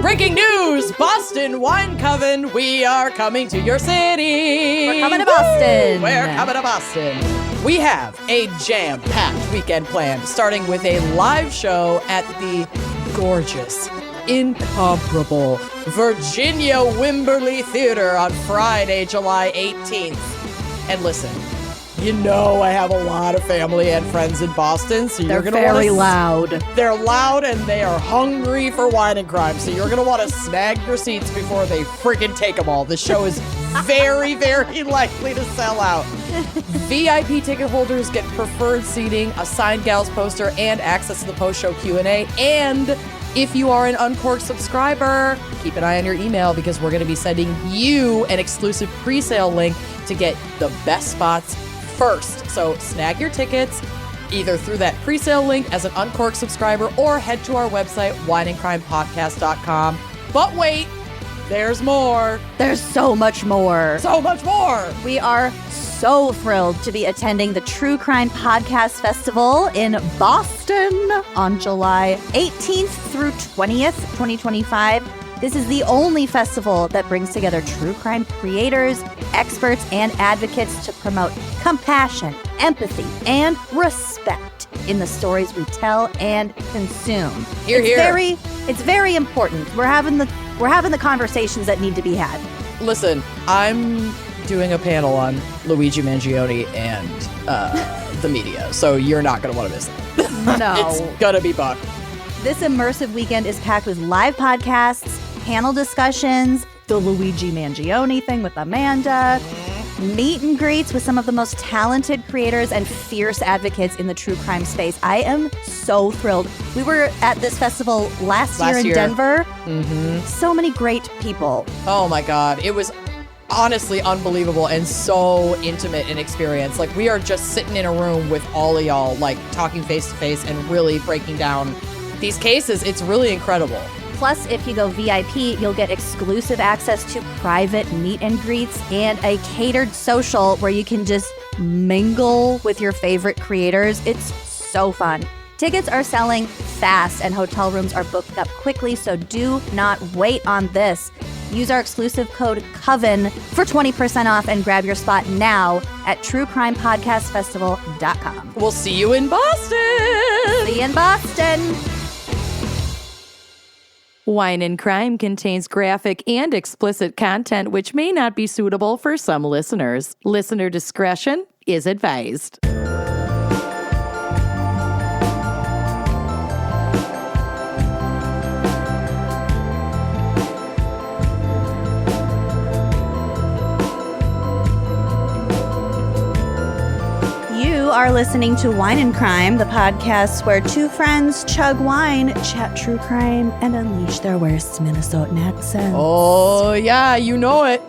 Breaking news! Boston Wine Coven, we are coming to your city. We're coming to Boston. We're coming to Boston. We have a jam-packed weekend planned, starting with a live show at the gorgeous, incomparable Virginia Wimberley Theater on Friday, July 18th. And listen, you know I have a lot of family and friends in Boston, so you're going to want to... They're very loud. They're loud and they are hungry for wine and crime, so you're going to want to snag your seats before they freaking take them all. This show is very, very likely to sell out. VIP ticket holders get preferred seating, a signed Gals poster, and access to the post-show Q&A. And if you are an Uncorked subscriber, keep an eye on your email because we're going to be sending you an exclusive pre-sale link to get the best spots first. So snag your tickets either through that pre-sale link as an Uncorked subscriber or head to our website, wineandcrimepodcast.com. But wait, there's more. There's so much more. So much more. We are so thrilled to be attending the True Crime Podcast Festival in Boston on July 18th through 20th, 2025. This is the only festival that brings together true crime creators, experts, and advocates to promote compassion, empathy, and respect in the stories we tell and consume. Hear, hear. It's very important. We're having the conversations that need to be had. Listen, I'm doing a panel on Luigi Mangione and the media, so you're not going to want to miss it. No. It's going to be buck. This immersive weekend is packed with live podcasts, panel discussions, the Luigi Mangione thing with Amanda, meet and greets with some of the most talented creators and fierce advocates in the true crime space. I am so thrilled. We were at this festival last year in Denver. Mm-hmm. So many great people. Oh my God. It was honestly unbelievable and so intimate an experience. Like, we are just sitting in a room with all of y'all, like talking face to face and really breaking down these cases. It's really incredible. Plus, if you go VIP, you'll get exclusive access to private meet and greets and a catered social where you can just mingle with your favorite creators. It's so fun. Tickets are selling fast and hotel rooms are booked up quickly, so do not wait on this. Use our exclusive code COVEN for 20% off and grab your spot now at truecrimepodcastfestival.com. We'll see you in Boston. See you in Boston. Wine and Crime contains graphic and explicit content which may not be suitable for some listeners. Listener discretion is advised. You are listening to Wine and Crime, the podcast where two friends chug wine, chat true crime, and unleash their worst Minnesotan accents. Oh, yeah, you know it.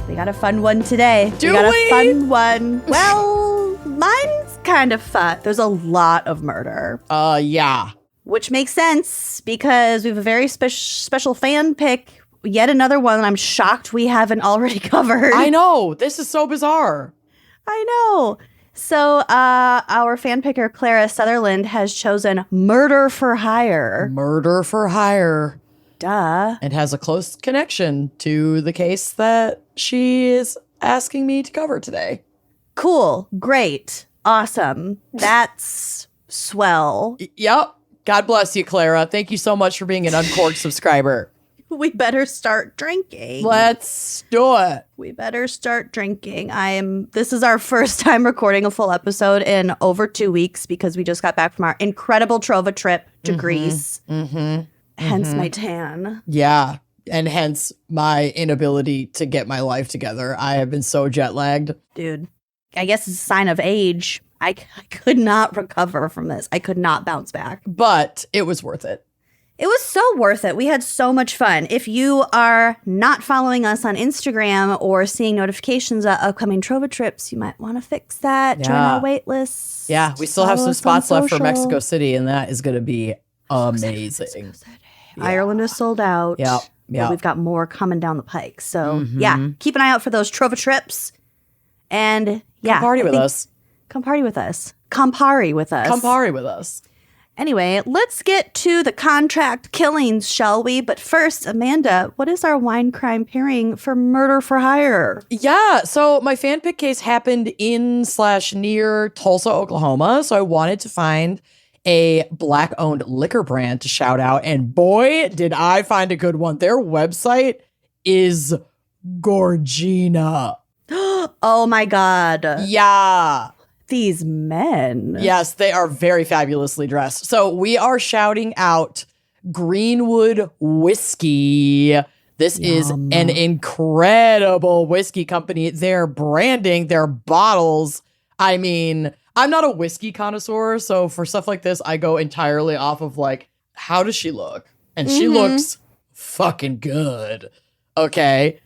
We got a fun one today. Do we got we? a fun one. Well, mine's kind of fun. There's a lot of murder. Yeah. Which makes sense because we have a very special fan pick. Yet another one I'm shocked we haven't already covered. I know. This is so bizarre. I know. So our fan picker, Clara Sutherland, has chosen Murder for Hire. Murder for Hire. Duh. And has a close connection to the case that she is asking me to cover today. Cool. Great. Awesome. That's swell. Yep. God bless you, Clara. Thank you so much for being an Uncorked subscriber. We better start drinking. Let's do it. We better start drinking. This is our first time recording a full episode in over 2 weeks because we just got back from our incredible Trova trip to Greece. Hence my tan. Yeah. And hence my inability to get my life together. I have been so jet lagged. Dude, I guess it's a sign of age. I could not recover from this. I could not bounce back. But it was worth it. It was so worth it. We had so much fun. If you are not following us on Instagram or seeing notifications of upcoming Trova trips, you might want to fix that. Join our wait lists. Yeah, we still have Follow some us spots on left for social. Mexico City, and that is going to be amazing. Yeah. Ireland is sold out. Yep. But we've got more coming down the pike. So yeah, keep an eye out for those Trova trips. And yeah, Come party with us. Come party with us. Come party with us. Come party with us. Anyway, let's get to the contract killings, shall we? But first, Amanda, what is our wine crime pairing for Murder for Hire? Yeah, so my fan pick case happened in/near Tulsa, Oklahoma. So I wanted to find a Black-owned liquor brand to shout out. And boy, did I find a good one. Their website is Gorgina. Oh my God. Yeah. These men. Yes, they are very fabulously dressed. So we are shouting out Greenwood Whiskey. This is an incredible whiskey company. Their branding, their bottles. I mean, I'm not a whiskey connoisseur, so for stuff like this, I go entirely off of like, how does she look? And she looks fucking good. Okay.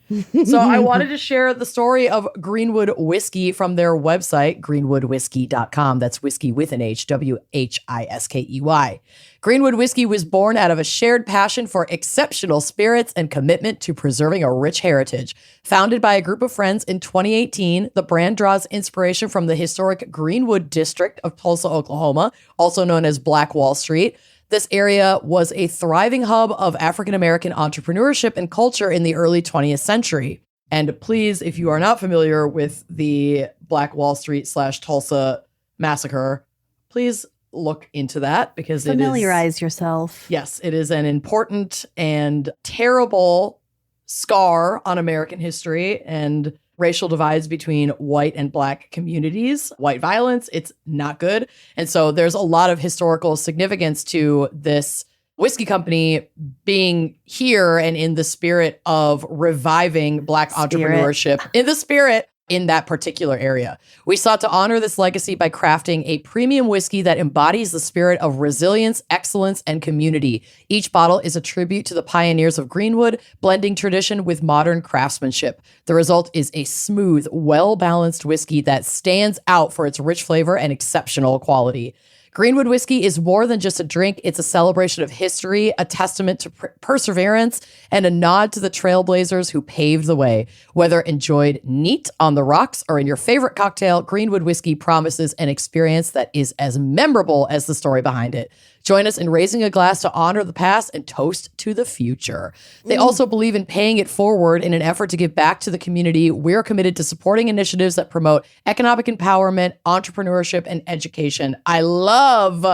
So I wanted to share the story of Greenwood Whiskey from their website, greenwoodwhiskey.com. That's whiskey with an H, WHISKEY. Greenwood Whiskey was born out of a shared passion for exceptional spirits and commitment to preserving a rich heritage. Founded by a group of friends in 2018, the brand draws inspiration from the historic Greenwood district of Tulsa, Oklahoma, also known as Black Wall Street. This area was a thriving hub of African-American entrepreneurship and culture in the early 20th century. And please, if you are not familiar with the Black Wall Street / Tulsa massacre, please look into that because familiarize yourself. Yes, it is an important and terrible scar on American history and racial divides between white and Black communities, white violence. It's not good. And so there's a lot of historical significance to this whiskey company being here and in the spirit of reviving Black entrepreneurship, in the spirit in that particular area. We sought to honor this legacy by crafting a premium whiskey that embodies the spirit of resilience, excellence, and community. Each bottle is a tribute to the pioneers of Greenwood, blending tradition with modern craftsmanship. The result is a smooth, well-balanced whiskey that stands out for its rich flavor and exceptional quality. Greenwood Whiskey is more than just a drink. It's a celebration of history, a testament to perseverance, and a nod to the trailblazers who paved the way. Whether enjoyed neat on the rocks or in your favorite cocktail, Greenwood Whiskey promises an experience that is as memorable as the story behind it. Join us in raising a glass to honor the past and toast to the future. They also believe in paying it forward in an effort to give back to the community. We're committed to supporting initiatives that promote economic empowerment, entrepreneurship, and education. I love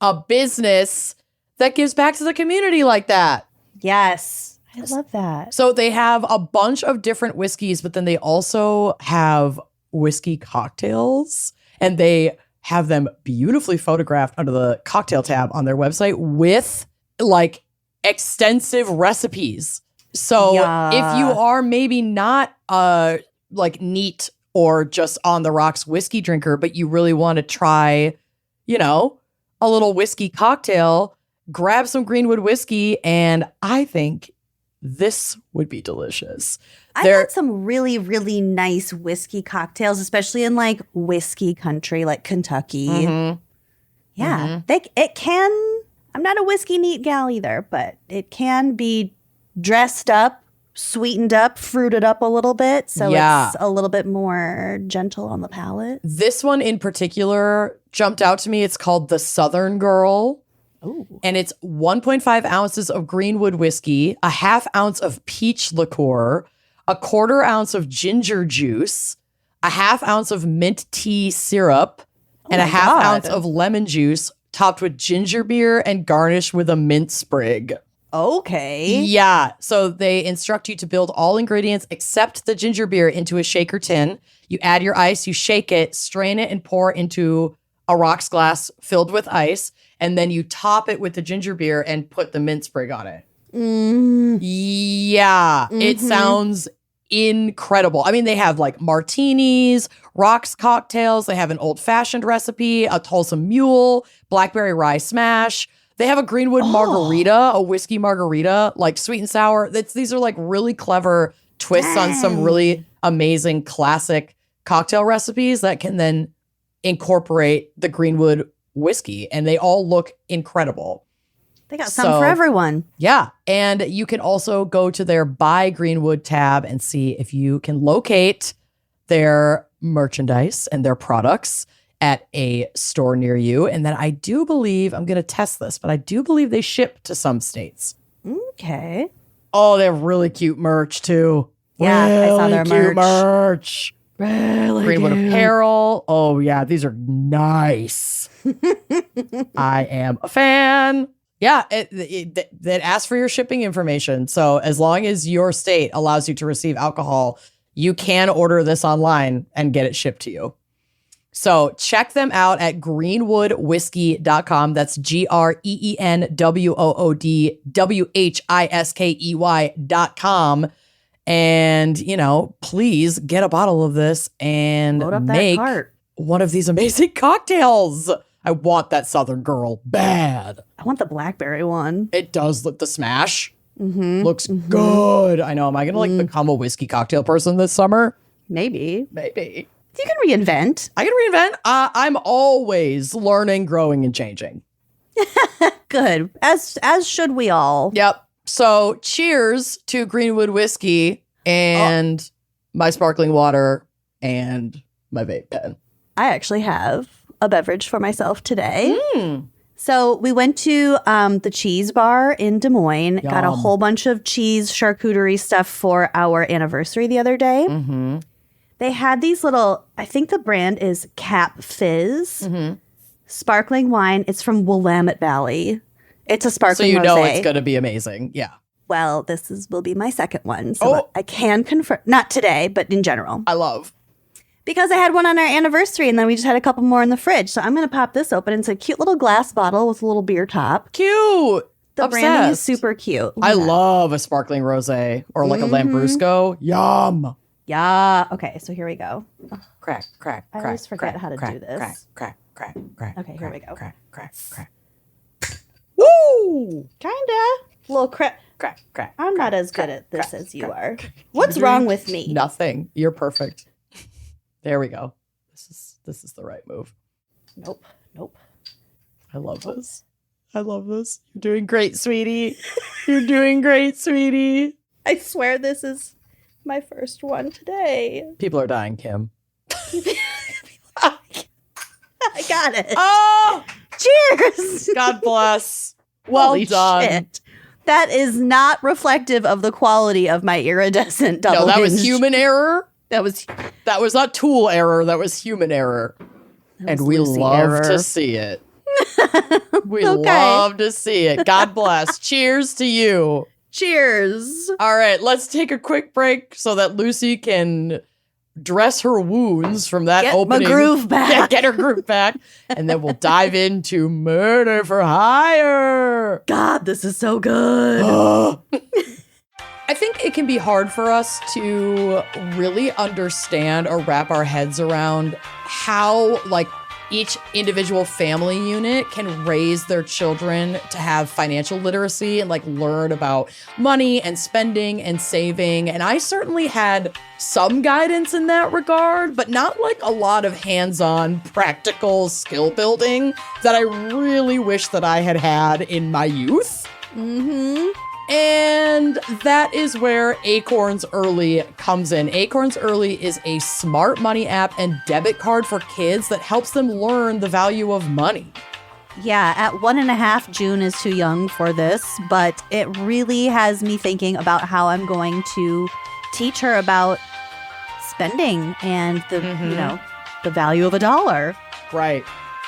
a business that gives back to the community like that. Yes. I love that. So they have a bunch of different whiskeys, but then they also have whiskey cocktails, and they have them beautifully photographed under the cocktail tab on their website with like extensive recipes. So if you are maybe not like neat or just on the rocks whiskey drinker, but you really want to try, you know, a little whiskey cocktail, grab some Greenwood whiskey, and I think this would be delicious. I've had some really, really nice whiskey cocktails, especially in like whiskey country, like Kentucky. Yeah, it can. I'm not a whiskey neat gal either, but it can be dressed up, sweetened up, fruited up a little bit. So it's a little bit more gentle on the palate. This one in particular jumped out to me. It's called the Southern Girl. Ooh. And it's 1.5 ounces of Greenwood whiskey, a half ounce of peach liqueur, a quarter ounce of ginger juice, a half ounce of mint tea syrup, and a half ounce of lemon juice, topped with ginger beer and garnished with a mint sprig. Okay. Yeah. So they instruct you to build all ingredients except the ginger beer into a shaker tin. You add your ice, you shake it, strain it, and pour into a rocks glass filled with ice. And then you top it with the ginger beer and put the mint sprig on it. Yeah. It sounds incredible. I mean, they have like martinis, rocks cocktails. They have an old-fashioned recipe, a Tulsa Mule, blackberry rye smash. They have a Greenwood margarita, a whiskey margarita, like sweet and sour. These are like really clever twists on some really amazing classic cocktail recipes that can then incorporate the Greenwood whiskey, and they all look incredible. They got something for everyone. Yeah. And you can also go to their Buy Greenwood tab and see if you can locate their merchandise and their products at a store near you. And then I do believe, I'm going to test this, but I do believe they ship to some states. Okay. Oh, they have really cute merch too. Yeah, I saw their cute merch. merch. Greenwood apparel. Oh yeah, these are nice. I am a fan. Yeah, it asks for your shipping information. So as long as your state allows you to receive alcohol, you can order this online and get it shipped to you. So check them out at greenwoodwhiskey.com. That's GreenwoodWhiskey.com. And, please get a bottle of this and Load up that make cart. one of these amazing cocktails. I want that Southern Girl bad. I want the blackberry one. It does look the smash. Mm-hmm. Looks good. I know. Am I going to become a whiskey cocktail person this summer? Maybe. Maybe. You can reinvent. I can reinvent. I'm always learning, growing, and changing. Good. As should we all. Yep. So cheers to Greenwood whiskey and my sparkling water and my vape pen. I actually have a beverage for myself today. So we went to the cheese bar in Des Moines, got a Yum. whole bunch of cheese charcuterie stuff for our anniversary the other day. Mm-hmm. They had these little, I think the brand is Cap Fizz, sparkling wine. It's from Willamette Valley. It's a So sparkling you know rosé. it's going to be amazing. Yeah. Well, this will be my second one. So I can confirm, not today, but in general. I love. Because I had one on our anniversary and then we just had a couple more in the fridge. So I'm going to pop this open. It's a cute little glass bottle with a little beer top. Cute. The branding is Obsessed. super cute. Look I at that. love a sparkling rosé or like a Lambrusco. Yum. Yeah. Okay, so here we go. Crack, crack, I crack. always forget crack, how to crack, do this. Crack, crack, crack, crack. Okay, here we crack, go. Crack, crack, crack. Woo! Kinda. Little crap. Crack, crack. I'm not crack, as good crack, at this crack, as you crack, are. crack. What's wrong with me? Nothing. You're perfect. There we go. This is the right move. Nope. I love this. I love this. You're doing great, sweetie. You're doing great, sweetie. I swear this is my first one today. People are dying, Kim. I got it. Oh, Cheers. God bless. Well Holy done. shit. That is not reflective of the quality of my iridescent double. No, that was hinged- human error. That was That was not tool error. That was human error. And we Lucy love error. to see it. We Okay. love to see it. God bless. Cheers to you. cheers. All right, let's take a quick break so that Lucy can dress her wounds from that Get my opening. groove back. Yeah, get her groove back. And then we'll dive into Murder for Hire. God, this is so good. I think it can be hard for us to really understand or wrap our heads around how, each individual family unit can raise their children to have financial literacy and learn about money and spending and saving. And I certainly had some guidance in that regard, but not a lot of hands-on practical skill building that I really wish that I had had in my youth. Mm-hmm. And that is where Acorns Early comes in. Acorns Early is a smart money app and debit card for kids that helps them learn the value of money. Yeah, at 1.5, June is too young for this, but it really has me thinking about how I'm going to teach her about spending and the the value of a dollar. Right.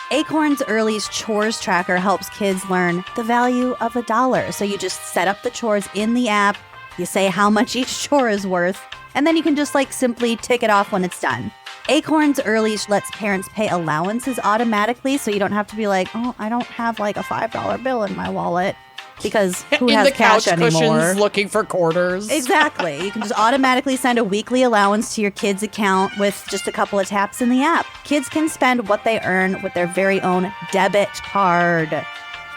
Acorns Early's chores tracker helps kids learn the value of a dollar. So you just set up the chores in the app, you say how much each chore is worth, and then you can just simply tick it off when it's done. Acorns Early lets parents pay allowances automatically, so you don't have to be oh, I don't have a $5 bill in my wallet, because who in has the cash couch anymore? cushions looking for quarters. Exactly. You can just automatically send a weekly allowance to your kids' account with just a couple of taps in the app. Kids can spend what they earn with their very own debit card.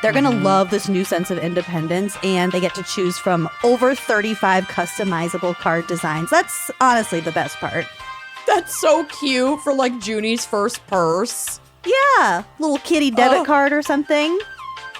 They're going to love this new sense of independence, and they get to choose from over 35 customizable card designs. That's honestly the best part. That's so cute for Junie's first purse. Yeah. Little kitty debit card or something.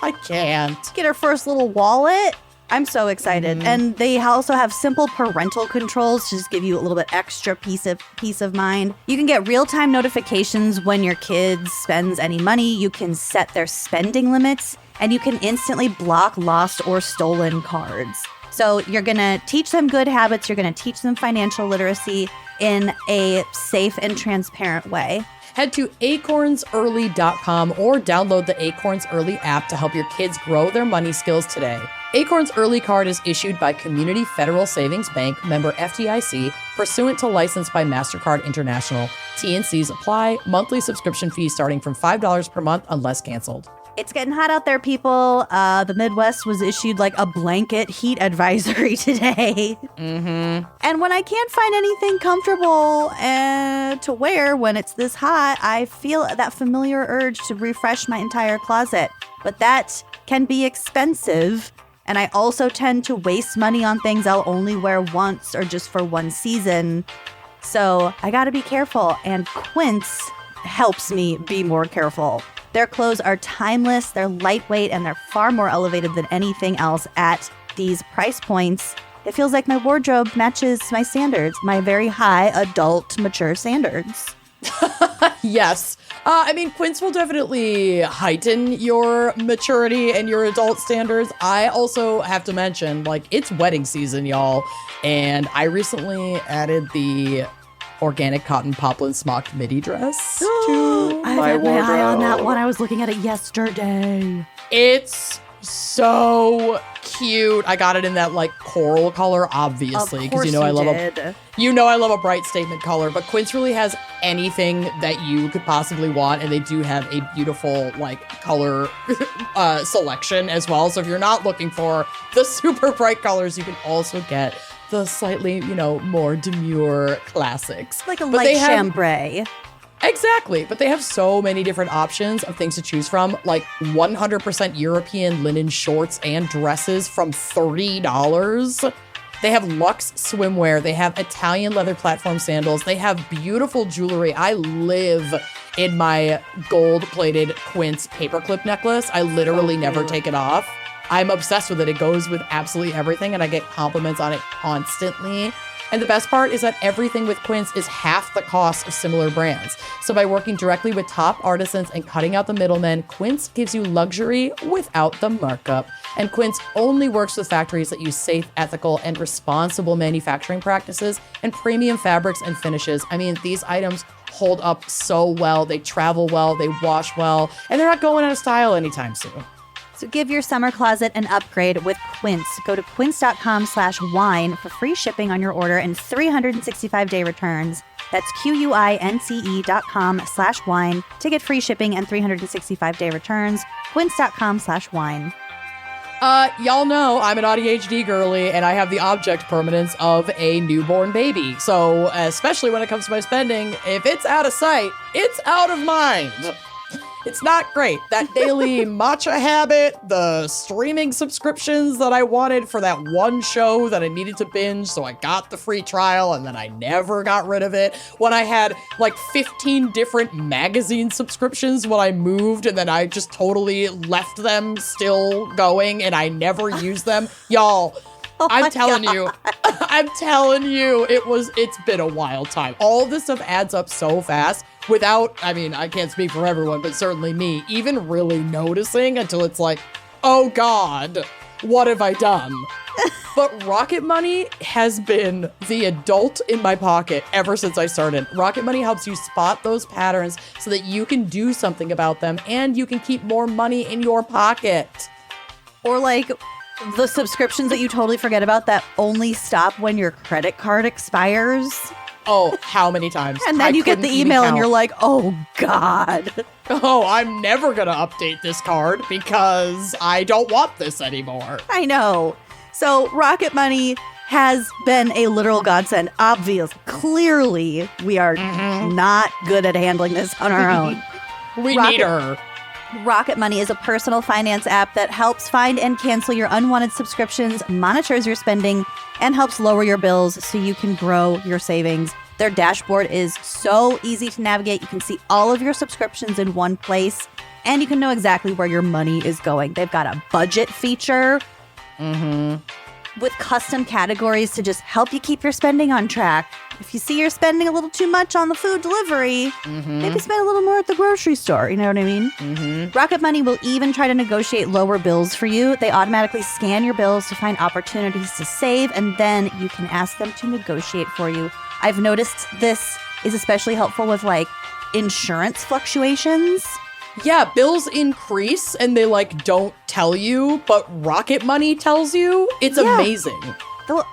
I can't. Get her first little wallet. I'm so excited. And they also have simple parental controls to just give you a little bit extra peace of mind. You can get real-time notifications when your kid spends any money. You can set their spending limits, and you can instantly block lost or stolen cards. So you're going to teach them good habits. You're going to teach them financial literacy in a safe and transparent way. Head to acornsearly.com or download the Acorns Early app to help your kids grow their money skills today. Acorns Early Card is issued by Community Federal Savings Bank, member FDIC, pursuant to license by MasterCard International. T&Cs apply. Monthly subscription fees starting from $5 per month unless canceled. It's getting hot out there, people. The Midwest was issued like a blanket heat advisory today. And when I can't find anything comfortable to wear when it's this hot, I feel that familiar urge to refresh my entire closet. But that can be expensive. And I also tend to waste money on things I'll only wear once or just for one season. So I gotta be careful. And Quince helps me be more careful. Their clothes are timeless, they're lightweight, and they're far more elevated than anything else at these price points. It feels like my wardrobe matches my standards, my very high adult mature standards. Yes. I mean, Quince will definitely heighten your maturity and your adult standards. I also have to mention, like, it's wedding season, y'all. And I recently added the organic cotton poplin smocked midi dress to I my had my eye on that wardrobe. one. I was looking at it yesterday. It's so cute. I got it in that like coral color, obviously, because you know I love a bright statement color. But Quince really has anything that you could possibly want, and they do have a beautiful like color selection as well. So if you're not looking for the super bright colors, you can also get the slightly, more demure classics. Like a But light they have- chambray. Exactly. But they have so many different options of things to choose from, like 100% European linen shorts and dresses from $30. They have luxe swimwear. They have Italian leather platform sandals. They have beautiful jewelry. I live in my gold-plated Quince paperclip necklace. I literally never take it off. I'm obsessed with it. It goes with absolutely everything, and I get compliments on it constantly. And the best part is that everything with Quince is half the cost of similar brands. So by working directly with top artisans and cutting out the middlemen, Quince gives you luxury without the markup. And Quince only works with factories that use safe, ethical, and responsible manufacturing practices and premium fabrics and finishes. I mean, these items hold up so well. They travel well, they wash well, and they're not going out of style anytime soon. So give your summer closet an upgrade with Quince. Go to quince.com/wine for free shipping on your order and 365-day returns. That's QUINCE.com/wine to get free shipping and 365-day returns. Quince.com/wine. Y'all know I'm an ADHD girly, and I have the object permanence of a newborn baby. So especially when it comes to my spending, if it's out of sight, it's out of mind. It's not great. That daily matcha habit, the streaming subscriptions that I wanted for that one show that I needed to binge, so I got the free trial and then I never got rid of it. When I had like 15 different magazine subscriptions when I moved and then I just totally left them still going and I never used them. Y'all, I'm telling you, it's been a wild time. All this stuff adds up so fast without, I mean, I can't speak for everyone, but certainly me, even really noticing until it's like, oh God, what have I done? But Rocket Money has been the adult in my pocket ever since I started. Rocket Money helps you spot those patterns so that you can do something about them and you can keep more money in your pocket. Or like the subscriptions that you totally forget about that only stop when your credit card expires. Oh, how many times? And then you get the email and you're like, oh God. Oh, I'm never going to update this card because I don't want this anymore. I know. So Rocket Money has been a literal godsend. Obvious. Clearly, we are not good at handling this on our own. We need her. Rocket Money is a personal finance app that helps find and cancel your unwanted subscriptions, monitors your spending, and helps lower your bills so you can grow your savings. Their dashboard is so easy to navigate. You can see all of your subscriptions in one place, and you can know exactly where your money is going. They've got a budget feature, with custom categories to just help you keep your spending on track. If you see you're spending a little too much on the food delivery, maybe spend a little more at the grocery store. You know what I mean? Rocket Money will even try to negotiate lower bills for you. They automatically scan your bills to find opportunities to save, and then you can ask them to negotiate for you. I've noticed this is especially helpful with like insurance fluctuations. Yeah, bills increase and they like don't tell you, but Rocket Money tells you. It's amazing.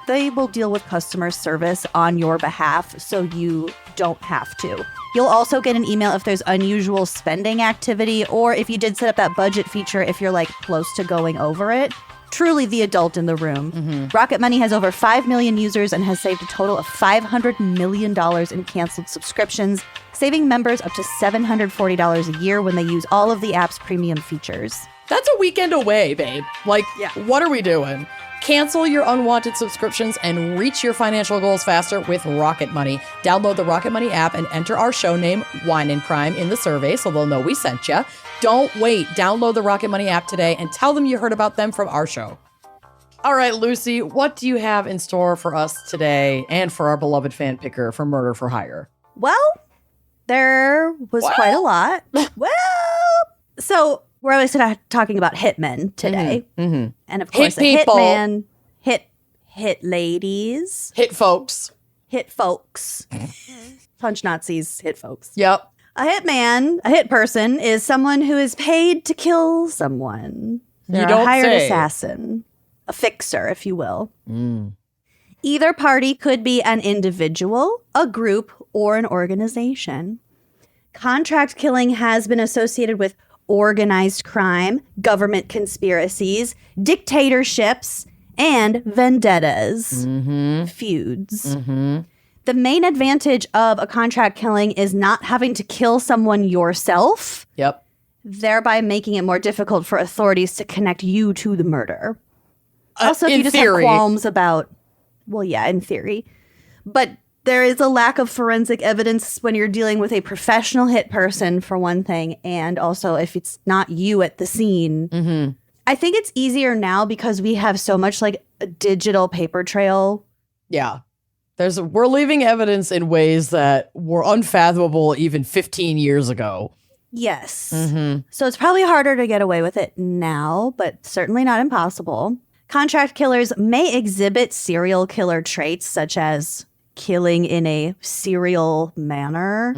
They will deal with customer service on your behalf, so you don't have to. You'll also get an email if there's unusual spending activity, or if you did set up that budget feature if you're like close to going over it. Truly the adult in the room. Rocket Money has over 5 million users and has saved a total of $500 million in canceled subscriptions, saving members up to $740 a year when they use all of the app's premium features. That's a weekend away, babe. Like, what are we doing? Cancel your unwanted subscriptions and reach your financial goals faster with Rocket Money. Download the Rocket Money app and enter our show name, Wine and Crime, in the survey so they'll know we sent you. Don't wait. Download the Rocket Money app today and tell them you heard about them from our show. All right, Lucy, what do you have in store for us today and for our beloved fan picker for Murder for Hire? Well, there was quite a lot. So we're always talking about hitmen today. And of course, hit people. Hitman, hit ladies. Hit folks. Hit folks. Punch Nazis, hit folks. Yep. A hitman, a hit person, is someone who is paid to kill someone. They're a hired assassin. A fixer, if you will. Either party could be an individual, a group, or an organization. Contract killing has been associated with organized crime, government conspiracies, dictatorships, and vendettas, feuds. The main advantage of a contract killing is not having to kill someone yourself, thereby making it more difficult for authorities to connect you to the murder. Also, if you just have qualms about, well, yeah, in theory. But there is a lack of forensic evidence when you're dealing with a professional hit person, for one thing, and also if it's not you at the scene. I think it's easier now because we have so much like a digital paper trail. Yeah. We're leaving evidence in ways that were unfathomable even 15 years ago. Yes. So it's probably harder to get away with it now, but certainly not impossible. Contract killers may exhibit serial killer traits such as killing in a serial manner,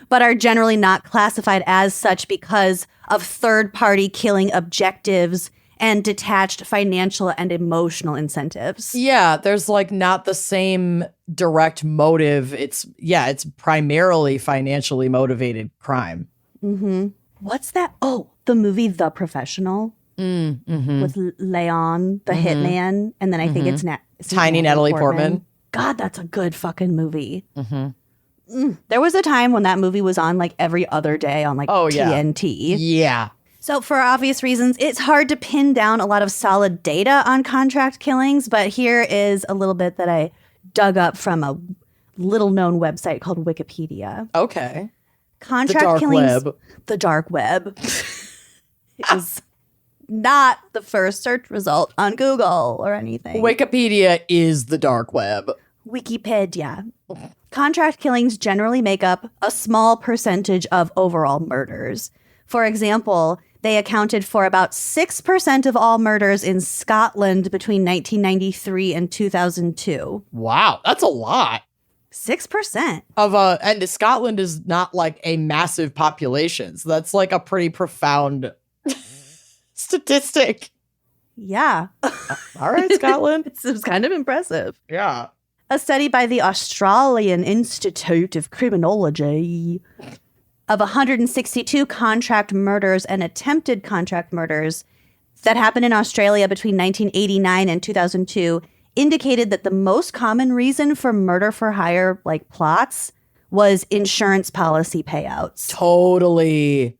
but are generally not classified as such because of third-party killing objectives and detached financial and emotional incentives. Yeah, there's like not the same direct motive. It's primarily financially motivated crime. What's that? Oh, the movie The Professional with Leon, the hitman, and then I think it's Tiny Natalie Portman. God, that's a good fucking movie. There was a time when that movie was on like every other day on like TNT. Yeah. So for obvious reasons, it's hard to pin down a lot of solid data on contract killings, but here is a little bit that I dug up from a little-known website called Wikipedia. Okay. Contract killings. The dark web. Is not the first search result on Google or anything. Wikipedia is the dark web. Wikipedia. Contract killings generally make up a small percentage of overall murders. For example, they accounted for about 6% of all murders in Scotland between 1993 and 2002. Wow, that's a lot. 6%. And Scotland is not like a massive population. So that's like a pretty profound statistic. Yeah. All right, Scotland. It was kind of impressive. Yeah. A study by the Australian Institute of Criminology of 162 contract murders and attempted contract murders that happened in Australia between 1989 and 2002 indicated that the most common reason for murder for hire like plots was insurance policy payouts. Totally.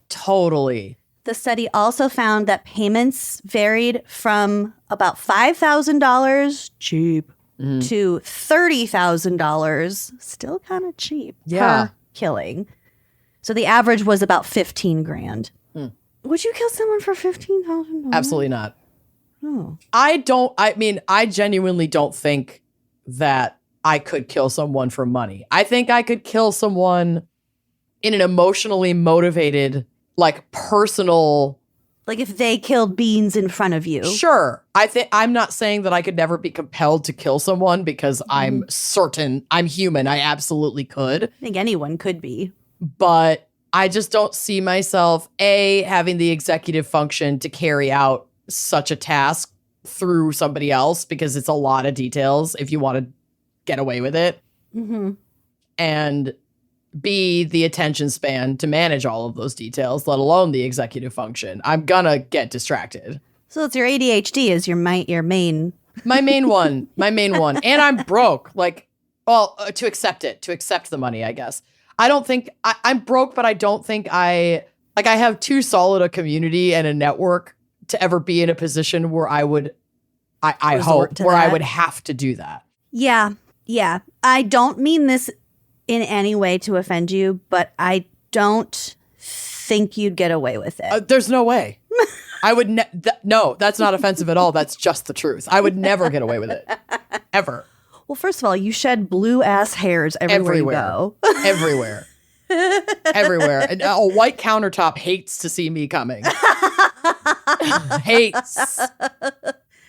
Totally. The study also found that payments varied from about $5,000, cheap, to $30,000, still kind of cheap, per killing. So the average was about 15 grand. Would you kill someone for $15,000? Absolutely not. Oh. I genuinely don't think that I could kill someone for money. I think I could kill someone in an emotionally motivated, like personal. Like if they killed Beans in front of you. Sure. I'm not saying that I could never be compelled to kill someone because I'm certain I'm human. I absolutely could. I think anyone could be. But I just don't see myself, having the executive function to carry out such a task through somebody else because it's a lot of details if you want to get away with it. Mm-hmm. And B, the attention span to manage all of those details, let alone the executive function. I'm gonna get distracted. So it's your ADHD is your main. My main one. And I'm broke. To accept the money, I guess. I don't think I'm broke, but I don't think I have too solid a community and a network to ever be in a position where I would have to do that. Yeah. Yeah. I don't mean this in any way to offend you, but I don't think you'd get away with it. There's no way. I would no, that's not offensive at all. That's just the truth. I would never get away with it. Ever. Well, first of all, you shed blue ass hairs everywhere. You go. Everywhere. And a white countertop hates to see me coming. Hates.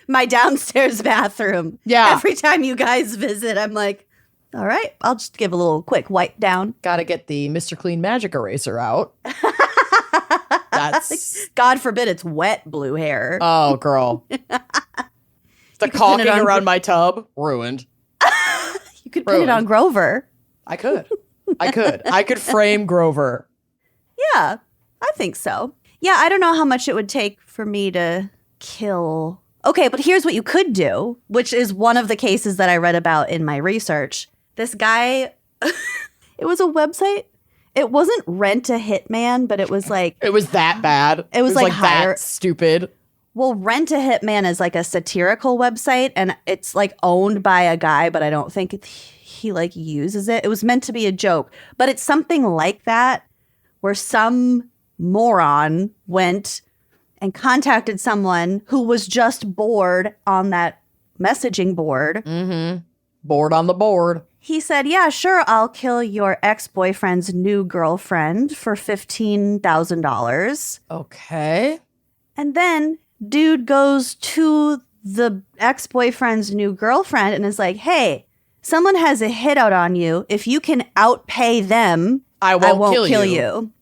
My downstairs bathroom. Yeah. Every time you guys visit, I'm like, all right, I'll just give a little quick wipe down. Gotta get the Mr. Clean magic eraser out. That's God forbid it's wet blue hair. Oh, girl. The caulking around my tub, ruined. You could put it on Grover. I could. I could frame Grover. Yeah, I think so. Yeah, I don't know how much it would take for me to kill. Okay, but here's what you could do, which is one of the cases that I read about in my research. This guy, it was a website. It wasn't Rent a Hitman, but it was like... It was that bad. It was like that stupid. Well, Rent a Hitman is like a satirical website, and it's like owned by a guy, but I don't think he like uses it. It was meant to be a joke, but it's something like that where some moron went and contacted someone who was just bored on that messaging board. Mm-hmm. Bored on the board. He said, yeah, sure, I'll kill your ex-boyfriend's new girlfriend for $15,000. Okay. And then dude goes to the ex-boyfriend's new girlfriend and is like, hey, someone has a hit out on you. If you can outpay them, I won't kill you.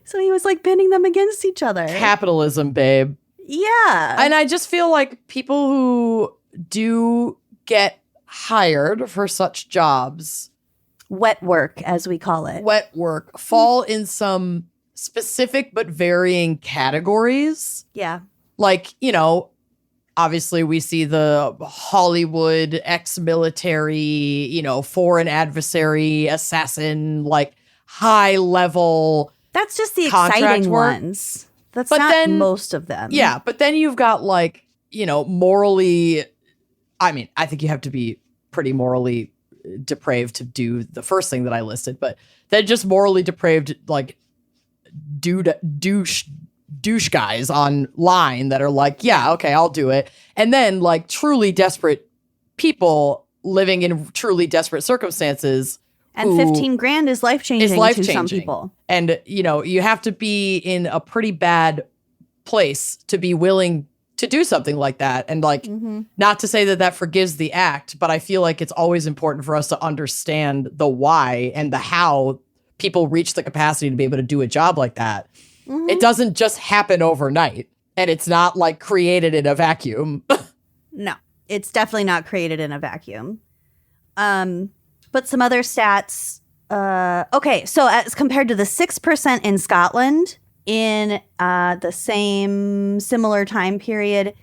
So he was like pinning them against each other. Capitalism, babe. Yeah. And I just feel like people who do get hired for such jobs, wet work, as we call it, fall in some specific but varying categories. Yeah. Like, obviously we see the Hollywood ex-military, foreign adversary, assassin, like high level. That's just the exciting ones. That's not most of them. Yeah. But then you've got like, morally, I think you have to be pretty morally depraved to do the first thing that I listed, but then just morally depraved, like douche guys online that are like, yeah, okay, I'll do it. And then like truly desperate people living in truly desperate circumstances. And 15 grand is life-changing to some people. And, you have to be in a pretty bad place to be willing to do something like that. And like, not to say that forgives the act, but I feel like it's always important for us to understand the why and the how people reach the capacity to be able to do a job like that. Mm-hmm. It doesn't just happen overnight, and it's not like created in a vacuum. No, it's definitely not created in a vacuum. But some other stats. Okay, so as compared to the 6% in Scotland in the similar time period,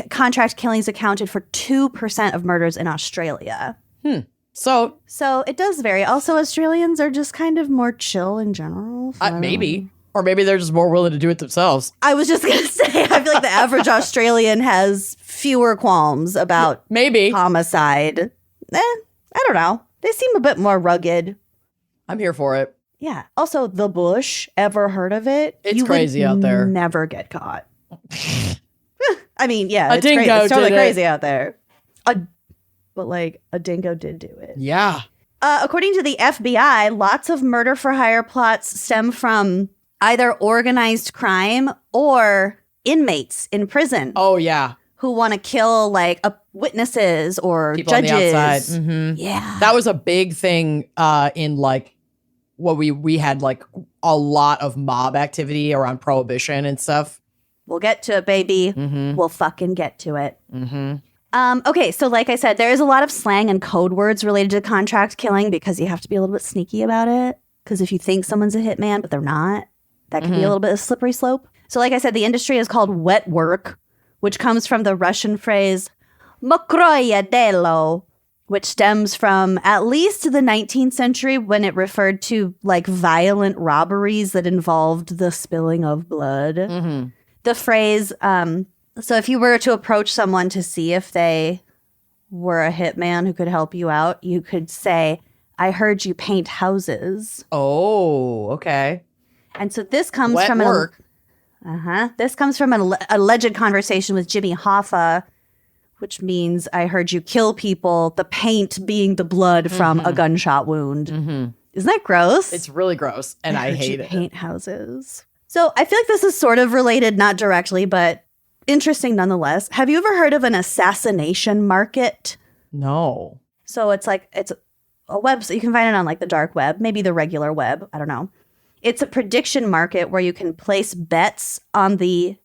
contract killings accounted for 2% of murders in Australia. So it does vary. Also, Australians are just kind of more chill in general. Maybe. Or maybe they're just more willing to do it themselves. I was just going to say, I feel like the average Australian has fewer qualms about homicide. I don't know. They seem a bit more rugged. I'm here for it. Yeah. Also, the bush, ever heard of it? It's crazy out there. Never get caught. I mean, yeah, A it's crazy. dingo It's totally did it. crazy out there. But like a dingo did do it. Yeah. According to the FBI, lots of murder for hire plots stem from either organized crime or inmates in prison Oh, yeah. who want to kill like witnesses or People judges. on the outside. Mhm. Yeah. That was a big thing in like what we had like a lot of mob activity around prohibition and stuff. We'll get to it, baby. Mm-hmm. We'll fucking get to it. Mm-hmm. Okay, so like I said, there is a lot of slang and code words related to contract killing because you have to be a little bit sneaky about it. Because if you think someone's a hitman, but they're not, that can be a little bit of a slippery slope. So like I said, the industry is called wet work, which comes from the Russian phrase mokroye delo, which stems from at least the 19th century when it referred to like violent robberies that involved the spilling of blood. Mm-hmm. The phrase, so if you were to approach someone to see if they were a hitman who could help you out, you could say, I heard you paint houses. Oh, okay. And so this comes Wet from work. This comes from an alleged conversation with Jimmy Hoffa, which means I heard you kill people, the paint being the blood from a gunshot wound. Mm-hmm. Isn't that gross? It's really gross, and I heard hate you it. paint houses. So I feel like this is sort of related, not directly, but interesting nonetheless. Have you ever heard of an assassination market? No. So it's a website. You can find it on like the dark web, maybe the regular web. I don't know. It's a prediction market where you can place bets on the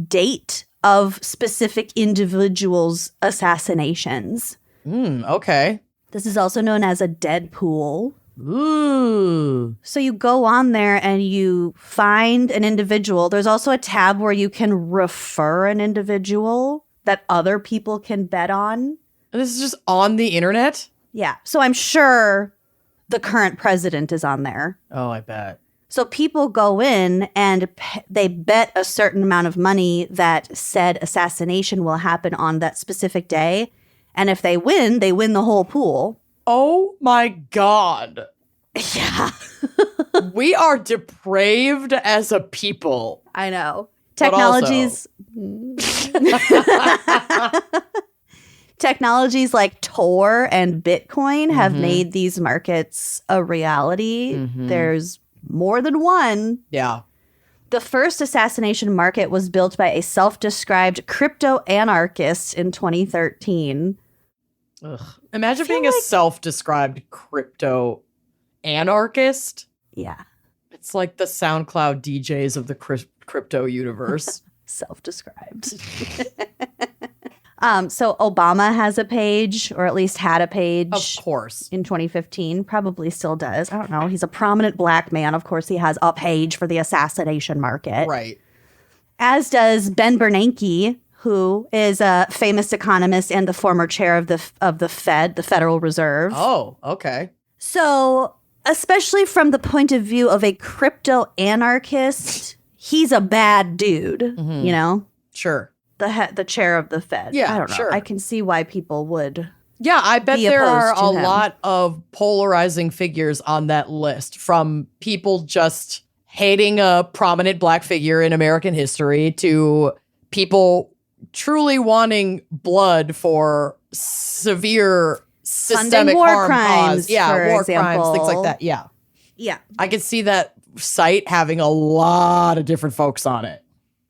date of specific individuals' assassinations. Okay. This is also known as a dead pool. Ooh. So you go on there and you find an individual. There's also a tab where you can refer an individual that other people can bet on. And this is just on the internet? Yeah. So I'm sure the current president is on there. Oh, I bet. So people go in and they bet a certain amount of money that said assassination will happen on that specific day. And if they win the whole pool. Oh my God. Yeah. We are depraved as a people. I know. But also- Technologies like Tor and Bitcoin have made these markets a reality. There's more than one. Yeah. The first assassination market was built by a self-described crypto anarchist in 2013. Ugh. Imagine being a self-described crypto anarchist. Yeah, It's like the SoundCloud DJs of the crypto universe. self-described. So Obama has a page, or at least had a page. Of course. In 2015, probably still does. I don't know. He's a prominent black man. Of course, he has a page for the assassination market. Right. As does Ben Bernanke, who is a famous economist and the former chair of the Fed, the Federal Reserve. Oh, okay. So, especially from the point of view of a crypto anarchist, he's a bad dude. You know, Sure. the chair of the Fed. Yeah, I don't know. sure. I can see why people would. Yeah, I bet Be there are opposed a to him. lot of polarizing figures on that list, from people just hating a prominent black figure in American history to people truly wanting blood for severe systemic war harm crimes, caused. Yeah, for war example. crimes, things like that. Yeah. Yeah. I could see that site having a lot of different folks on it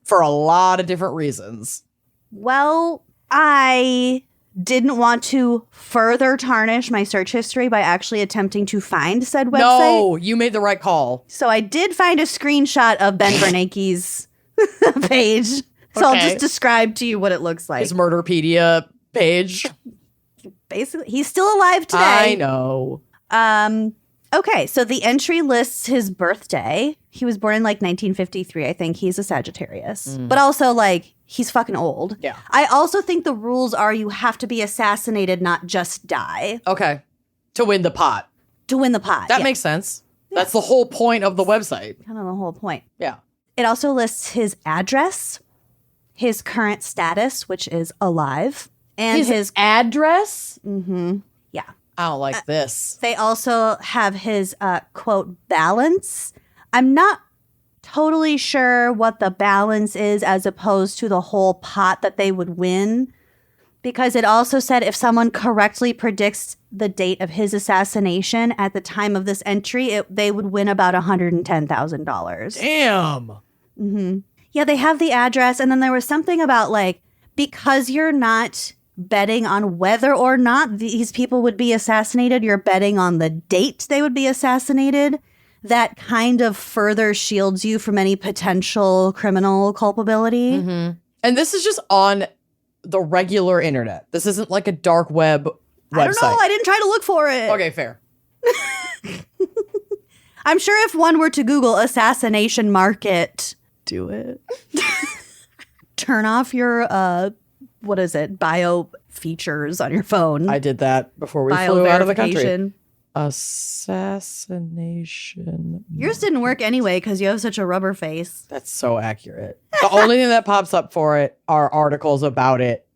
for a lot of different reasons. Well, I didn't want to further tarnish my search history by actually attempting to find said website. No, you made the right call. So I did find a screenshot of Ben Bernanke's page. So I'll Okay. just describe to you what it looks like. His Murderpedia page. Basically, he's still alive today. I know. Okay, so the entry lists his birthday. He was born in like 1953. I think he's a Sagittarius. But also like he's fucking old. Yeah. I also think the rules are you have to be assassinated, not just die, Okay. To win the pot. to win the pot. That Yeah, makes sense. That's the whole point of the website. kind of the whole point. Yeah. It also lists his address, his current status, which is alive, and his address? yeah. I don't like this. They also have his, quote, balance. I'm not totally sure what the balance is as opposed to the whole pot that they would win. Because it also said if someone correctly predicts the date of his assassination at the time of this entry, they would win about $110,000. Damn. Yeah, they have the address. And then there was something about like, because you're not betting on whether or not these people would be assassinated, you're betting on the date they would be assassinated. That kind of further shields you from any potential criminal culpability. And this is just on the regular internet. This isn't like a dark web website. I don't know. I didn't try to look for it. Okay, fair. I'm sure if one were to Google assassination market, do it. Turn off your, bio features on your phone. I did that before we bio flew out of the country. verification. Assassination. Yours didn't work anyway because you have such a rubber face. That's so accurate. The only thing that pops up for it are articles about it.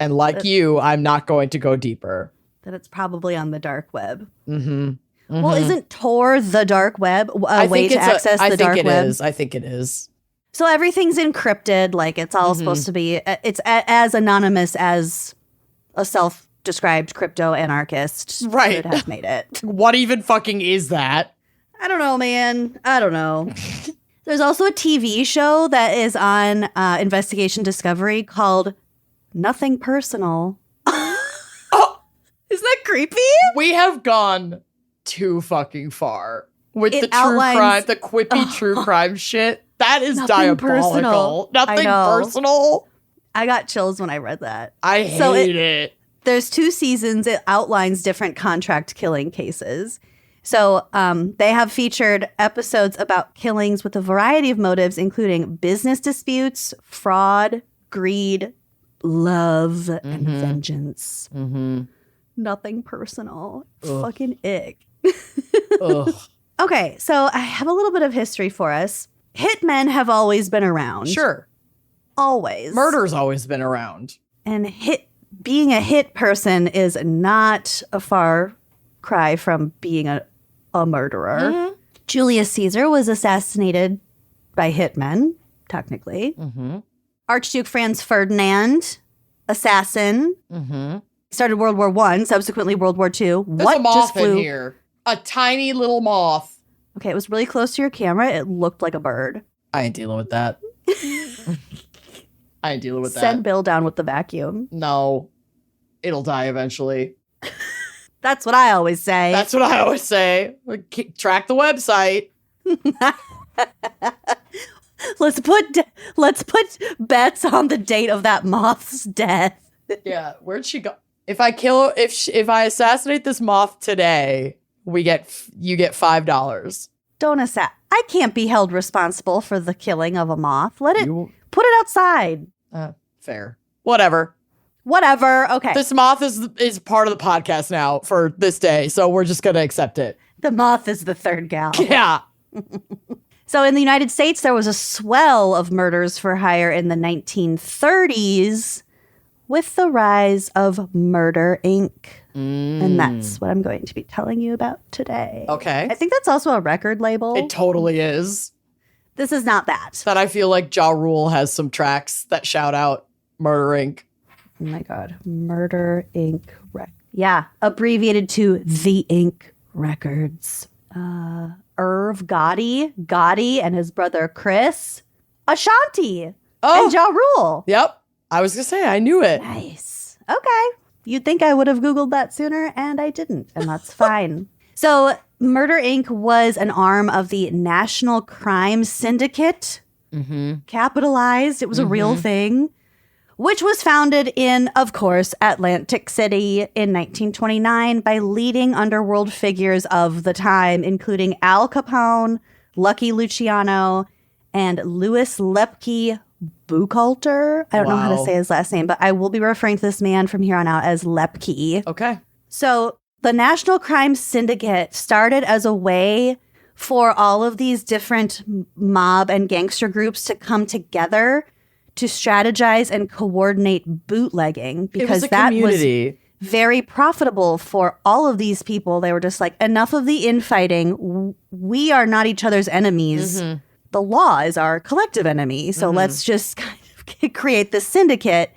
And like you, I'm not going to go deeper. That it's probably on the dark web. Mm-hmm. Well, isn't Tor the dark web a way to access the dark web? I think it is. So everything's encrypted. Like it's all supposed to be. It's as anonymous as a self-described crypto anarchist Right. would have made it. What even fucking is that? I don't know, man. I don't know. There's also a TV show that is on Investigation Discovery called Nothing Personal. Isn't that creepy? We have gone too fucking far with It the true outlines- crime, the quippy true crime shit. That is Nothing diabolical. personal. Nothing I know. personal. I got chills when I read that. I So hate it. There's 2 seasons. It outlines different contract killing cases. So they have featured episodes about killings with a variety of motives, including business disputes, fraud, greed, love, and vengeance. Nothing personal. Fucking ick. Ugh. Okay, so I have a little bit of history for us. Hitmen have always been around. Sure. Always. Murder's always been around. And being a hit person is not a far cry from being a murderer. Julius Caesar was assassinated by hitmen, technically. Archduke Franz Ferdinand, assassin. Started World War I, subsequently World War II. There's a moth in here. A tiny little moth. Okay, it was really close to your camera. It looked like a bird. I ain't dealing with that. I ain't dealing with Send that. Bill down with the vacuum. No. It'll die eventually. That's what I always say. That's what I always say. Track the website. Let's put bets on the date of that moth's death. Yeah, where'd she go? If I assassinate this moth today, you get $5. Don't I can't be held responsible for the killing of a moth. Put it outside. Fair. Whatever. Okay. This moth is part of the podcast now for this day, so we're just gonna accept it. The moth is the third gal. Yeah. So in the United States, there was a swell of murders for hire in the 1930s with the rise of Murder, Inc. And that's what I'm going to be telling you about today. Okay. I think that's also a record label. It totally is. This is not that. That I feel like Ja Rule has some tracks that shout out Murder, Inc. Oh my God. Murder, Inc. Yeah. Abbreviated to The Inc. Records. Irv Gotti and his brother Chris, Ashanti, and Ja Rule. Yep. I was going to say, I knew it. Nice. Okay. You'd think I would have Googled that sooner, and I didn't, and that's fine. So Murder, Inc. was an arm of the National Crime Syndicate. Capitalized. It was a real thing. Which was founded in, of course, Atlantic City in 1929 by leading underworld figures of the time, including Al Capone, Lucky Luciano, and Louis Lepke Buchalter. I don't know how to say his last name, but I will be referring to this man from here on out as Lepke. Okay. So the National Crime Syndicate started as a way for all of these different mob and gangster groups to come together to strategize and coordinate bootlegging, because it was a community. very profitable for all of these people. They were just like, enough of the infighting. We are not each other's enemies. The law is our collective enemy. So let's just kind of create this syndicate.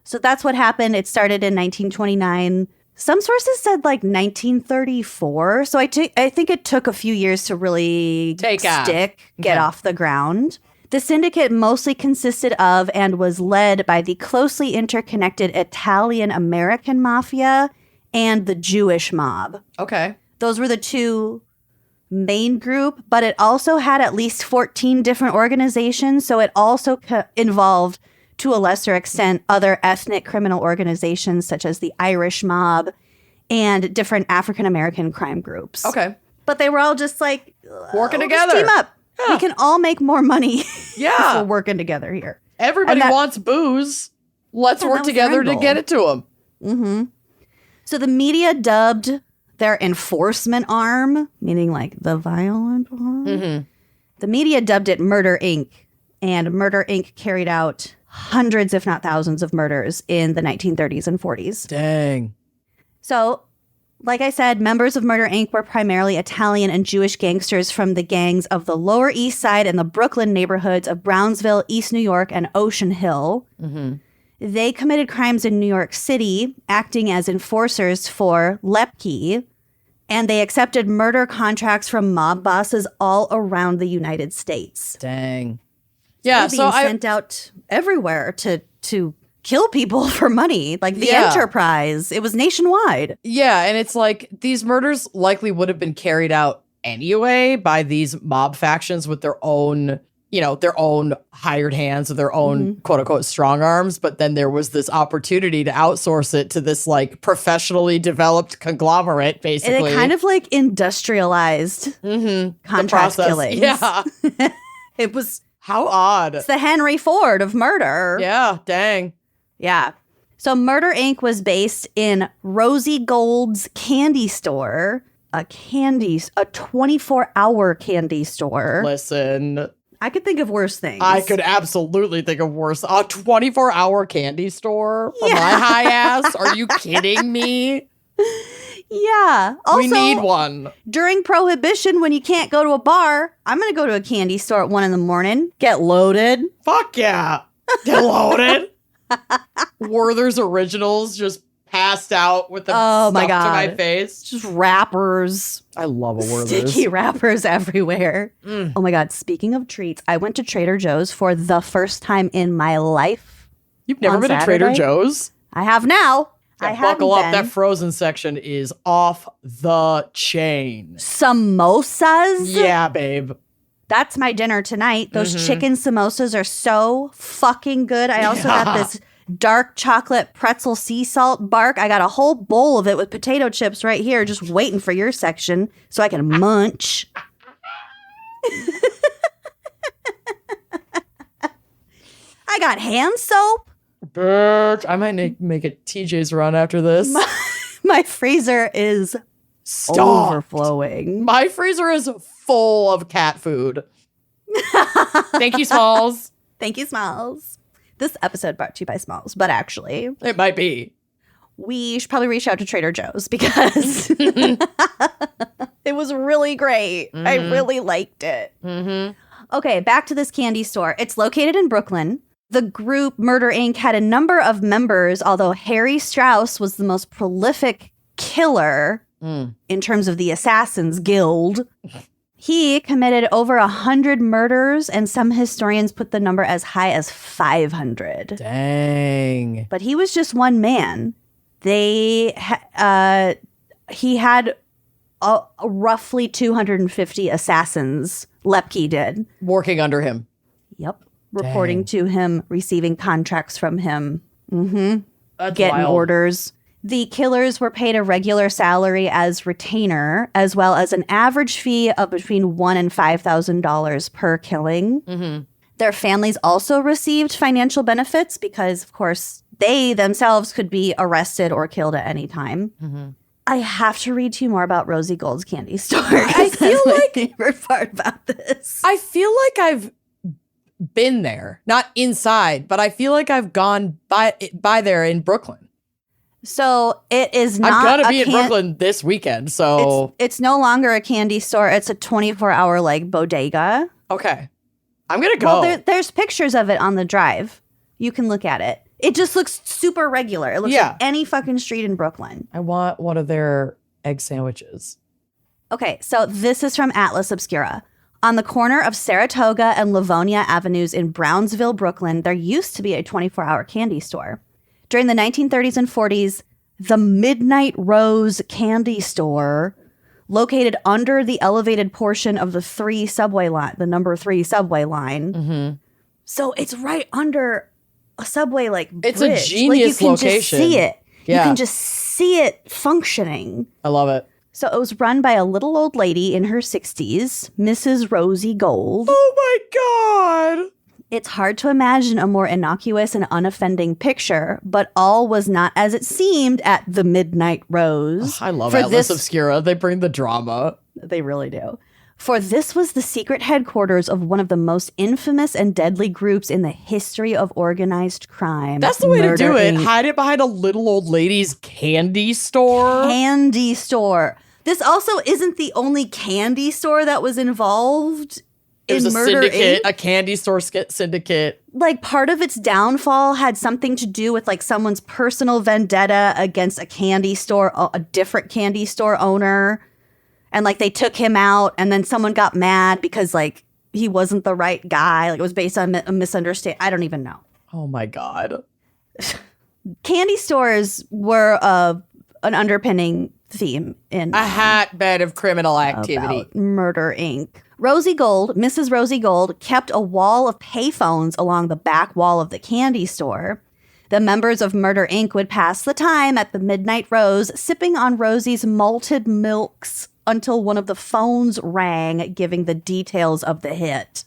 So that's what happened. It started in 1929. Some sources said like 1934. So I think it took a few years to really get off the ground. The syndicate mostly consisted of and was led by the closely interconnected Italian-American mafia and the Jewish mob. Okay. Those were the two main group, but it also had at least 14 different organizations. So it also involved, to a lesser extent, other ethnic criminal organizations such as the Irish mob and different African-American crime groups. Okay. But they were all just like, working together. Team up. Yeah. We can all make more money if we're working together here. Everybody wants booze. Let's work together to get it to them. So the media dubbed their enforcement arm, meaning like the violent arm. The media dubbed it Murder Inc. And Murder Inc. carried out hundreds, if not thousands, of murders in the 1930s and 40s. Dang. So, like I said, members of Murder Inc. were primarily Italian and Jewish gangsters from the gangs of the Lower East Side and the Brooklyn neighborhoods of Brownsville, East New York, and Ocean Hill. They committed crimes in New York City, acting as enforcers for Lepke, and they accepted murder contracts from mob bosses all around the United States. Dang. Yeah, They're being sent out everywhere to kill people for money, like the Enterprise. It was nationwide. Yeah, and it's like these murders likely would have been carried out anyway by these mob factions with their own, their own hired hands or their own quote unquote strong arms. But then there was this opportunity to outsource it to this like professionally developed conglomerate, basically. And it kind of like industrialized contract killings. Yeah. It was. How odd. It's the Henry Ford of murder. Yeah, dang. Yeah. So Murder Inc. was based in Rosie Gold's candy store, a 24-hour candy store. Listen. I could think of worse things. I could absolutely think of worse. A 24-hour candy store for my high ass? Are you kidding me? Yeah. Also, we need one. During Prohibition, when you can't go to a bar, I'm going to go to a candy store at 1 a.m, get loaded. Fuck yeah. Get loaded. Werther's Originals just passed out with them stuffed to my face. Just wrappers. I love a Werther's. Sticky wrappers everywhere. Oh my God. Speaking of treats, I went to Trader Joe's for the first time in my life. You've never been to Trader Joe's? I have now. Yeah, buckle up. That frozen section is off the chain. Samosas? Yeah, babe. That's my dinner tonight. Those chicken samosas are so fucking good. I also got this dark chocolate pretzel sea salt bark. I got a whole bowl of it with potato chips right here, just waiting for your section so I can munch. I got hand soap. Bitch, I might make a TJ's run after this. My freezer is overflowing. My freezer is full of cat food. Thank you, Smalls. Thank you, Smalls. This episode brought to you by Smalls, but actually, it might be. We should probably reach out to Trader Joe's because it was really great. I really liked it. Okay, back to this candy store. It's located in Brooklyn. The group Murder Inc. had a number of members, although Harry Strauss was the most prolific killer in terms of the Assassins Guild. He committed over 100 murders, and some historians put the number as high as 500. Dang. But he was just one man. He had roughly 250 assassins, Lepke did. Working under him. Yep. Reporting to him, receiving contracts from him. That's getting wild. orders. The killers were paid a regular salary as retainer, as well as an average fee of between $1,000 and $5,000 per killing. Their families also received financial benefits because, of course, they themselves could be arrested or killed at any time. I have to read to you more about Rosie Gold's candy store. I feel like my favorite part about this. I feel like I've been there, not inside, but I feel like I've gone by there in Brooklyn. So it is not. I'm gonna be in Brooklyn this weekend, so it's no longer a candy store. It's a 24-hour like bodega. okay. I'm gonna go. Well, there's pictures of it on the drive. You can look at it. It just looks super regular. It looks like any fucking street in Brooklyn. I want one of their egg sandwiches. Okay, so this is from Atlas Obscura. On the corner of Saratoga and Livonia Avenues in Brownsville, Brooklyn, there used to be a 24-hour candy store. During the 1930s and 40s, the Midnight Rose Candy Store, located under the elevated portion of the the number 3 subway line. Mm-hmm. So it's right under a subway like bridge. It's a genius location. You can just see it. Yeah. You can just see it functioning. I love it. So it was run by a little old lady in her 60s, Mrs. Rosie Gold. Oh my God. It's hard to imagine a more innocuous and unoffending picture, but all was not as it seemed at the Midnight Rose. I love Atlas Obscura. They bring the drama. They really do. For this was the secret headquarters of one of the most infamous and deadly groups in the history of organized crime. That's the way to do it. Inc. Hide it behind a little old lady's candy store. Candy store. This also isn't the only candy store that was involved There's in a Murder syndicate, Inc. a candy store syndicate. Like part of its downfall had something to do with like someone's personal vendetta against a candy store, a different candy store owner. And like they took him out and then someone got mad because like he wasn't the right guy. Like it was based on a misunderstanding. I don't even know. Oh my God. Candy stores were an underpinning theme in a hotbed of criminal activity. About Murder Inc. Rosie Gold, Mrs. Rosie Gold, kept a wall of payphones along the back wall of the candy store. The members of Murder Inc. would pass the time at the Midnight Rose, sipping on Rosie's malted milks until one of the phones rang, giving the details of the hit.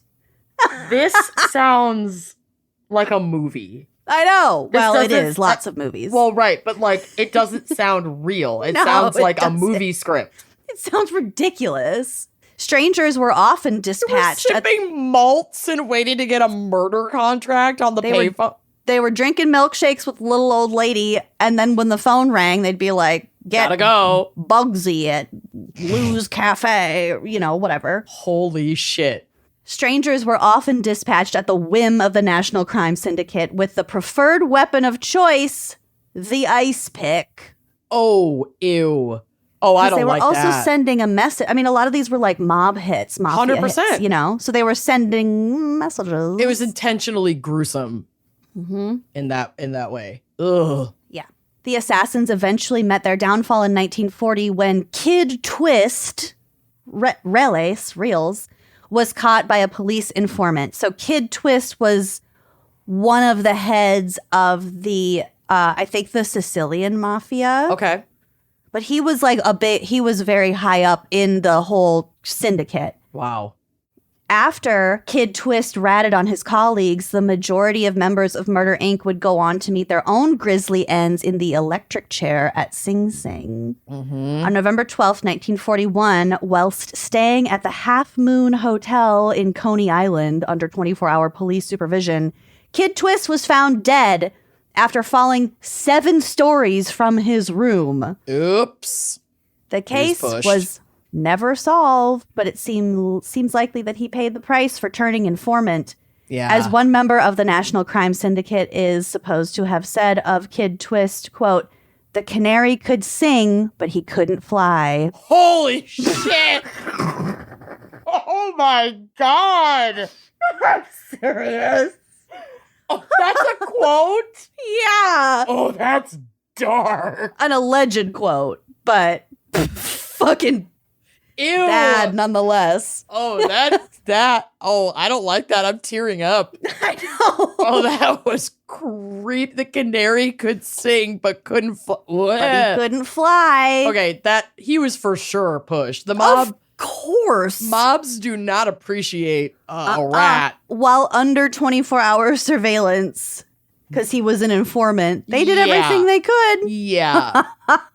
This sounds like a movie. I know. Well, it is. doesn't- Lots of movies. Well, right, but like it doesn't sound real. It No, sounds it like a doesn't. movie script. It sounds ridiculous. Strangers were often We're dispatched. sipping malts and waiting to get a murder contract on the payphone. They were drinking milkshakes with little old lady, and then when the phone rang, they'd be like, "Get Gotta go. Bugsy at Lou's Cafe," you know, whatever. Holy shit. Strangers were often dispatched at the whim of the National Crime Syndicate with the preferred weapon of choice, the ice pick. Oh, ew. Oh, I don't They were like also that. sending a message. I mean, a lot of these were like mob hits, mafia 100%. hits, you know? So they were sending messages. It was intentionally gruesome in that way. Ugh. Yeah. The assassins eventually met their downfall in 1940 when Kid Twist, Reels, was caught by a police informant. So Kid Twist was one of the heads of the, I think the Sicilian Mafia. Okay. But he was like he was very high up in the whole syndicate. Wow. After Kid Twist ratted on his colleagues, the majority of members of Murder Inc. would go on to meet their own grisly ends in the electric chair at Sing Sing. On November 12th, 1941, whilst staying at the Half Moon Hotel in Coney Island under 24-hour police supervision, Kid Twist was found dead after falling 7 stories from his room. Oops. The case pushed. was never solved, but it seems likely that he paid the price for turning informant. Yeah. As one member of the National Crime Syndicate is supposed to have said of Kid Twist, quote, "The canary could sing, but he couldn't fly." Holy shit. Oh my God. I'm serious. Oh, that's a quote? Yeah. Oh, that's dark. An alleged quote, but fucking Ew. bad nonetheless. Oh, that. Oh, I don't like that. I'm tearing up. I know. Oh, that was creep. The canary could sing, but couldn't fly. But he couldn't fly. Okay, he was for sure pushed. The mob. Of course. Mobs do not appreciate a rat. While under 24-hour surveillance, because he was an informant, they did everything they could. Yeah.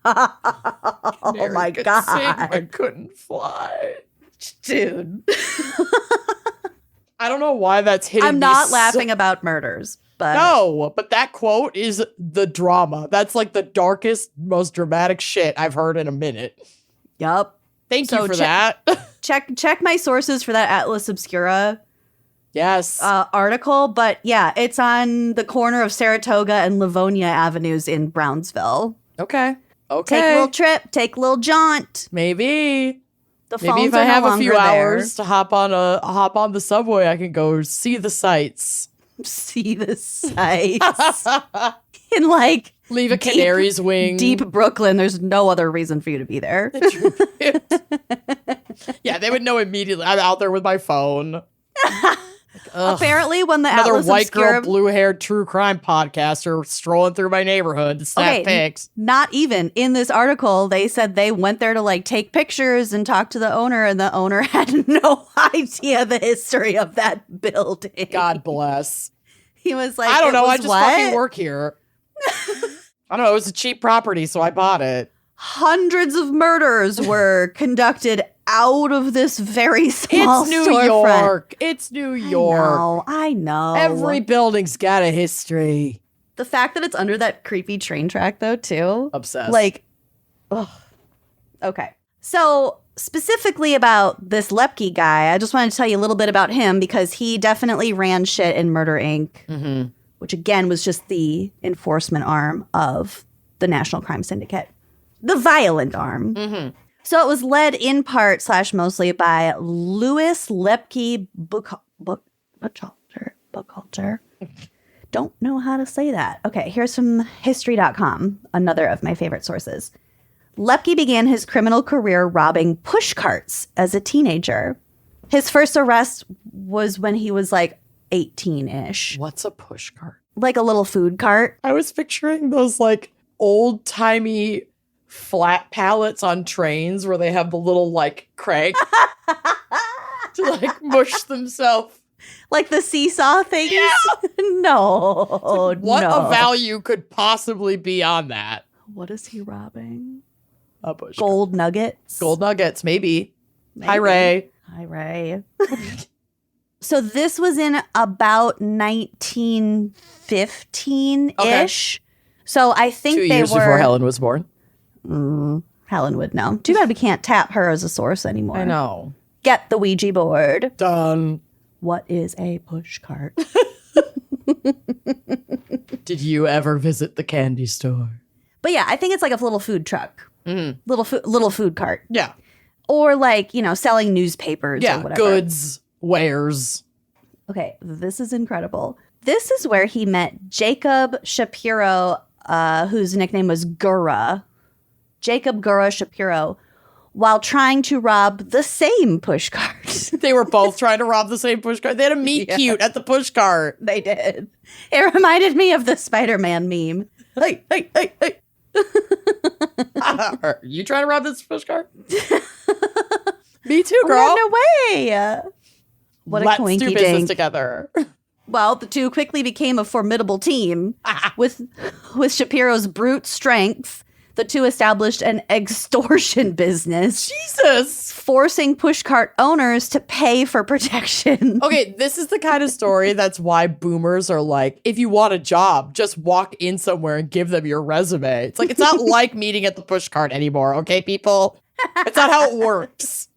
Oh my Could God. sing, but couldn't fly. Dude. I don't know why that's hitting. I'm not laughing about murders. But No, but that quote is the drama. That's like the darkest, most dramatic shit I've heard in a minute. Yup. Thank So you for that. Check my sources for that Atlas Obscura Yes. article. But yeah, it's on the corner of Saratoga and Livonia Avenues in Brownsville. Okay. Take a little trip, take a little jaunt. Maybe. The Maybe phones if I are no have a longer few there. hours to hop on the subway, I can go see the sights. See the sights. In like Leave a canary's wing. deep Brooklyn, there's no other reason for you to be there. Yeah, they would know immediately. I'm out there with my phone. Apparently, when the Another Atlas white Obscura, girl, blue-haired true crime podcaster strolling through my neighborhood to snap pics. Not even in this article, they said they went there to like take pictures and talk to the owner, and the owner had no idea the history of that building. God bless. He was like, I don't "It know. was I just what?" fucking work here. I don't know. It was a cheap property, so I bought it. Hundreds of murders were conducted out of this very small It's New storefront. York. It's New York. I know. Every building's got a history. The fact that it's under that creepy train track, though, too. Obsessed. Like, ugh. Okay. So, specifically about this Lepke guy, I just wanted to tell you a little bit about him because he definitely ran shit in Murder Inc., which again was just the enforcement arm of the National Crime Syndicate. The violent arm. So it was led in part / mostly by Louis Lepke Buchalter. Don't know how to say that. Okay, here's from History.com, another of my favorite sources. Lepke began his criminal career robbing push carts as a teenager. His first arrest was when he was like 18-ish. What's a push cart? Like a little food cart. I was picturing those like old-timey flat pallets on trains where they have the little like crank to like mush themselves. Like the seesaw things? Yeah. No. What no. a value could possibly be on that? What is he robbing? A push Gold nuggets? Gold nuggets, maybe. Hi, Maybe. Ray. Hi, Ray. So this was in about 1915-ish. So I think 2 they years were... before Helen was born. Helen would know. Too bad we can't tap her as a source anymore. I know. Get the Ouija board. Done. What is a push cart? Did you ever visit the candy store? But yeah, I think it's like a little food truck. Little food cart. Yeah. Or like, selling newspapers or whatever. Goods, wares. Okay, this is incredible. This is where he met Jacob Shapiro, whose nickname was Gura. Jacob Gura Shapiro, while trying to rob the same push cart. They were both trying to rob the same push cart. They had a meet cute at the push cart. They did. It reminded me of the Spider-Man meme. Hey, hey, hey, hey. Are you trying to rob this push cart? Me too, girl. Run away. What a Let's do coinky business dink. together. Well, the two quickly became a formidable team. With Shapiro's brute strength, the two established an extortion business. Jesus. Forcing pushcart owners to pay for protection. Okay, this is the kind of story that's why boomers are like, if you want a job, just walk in somewhere and give them your resume. It's like, it's not like meeting at the push cart anymore, okay, people? It's not how it works.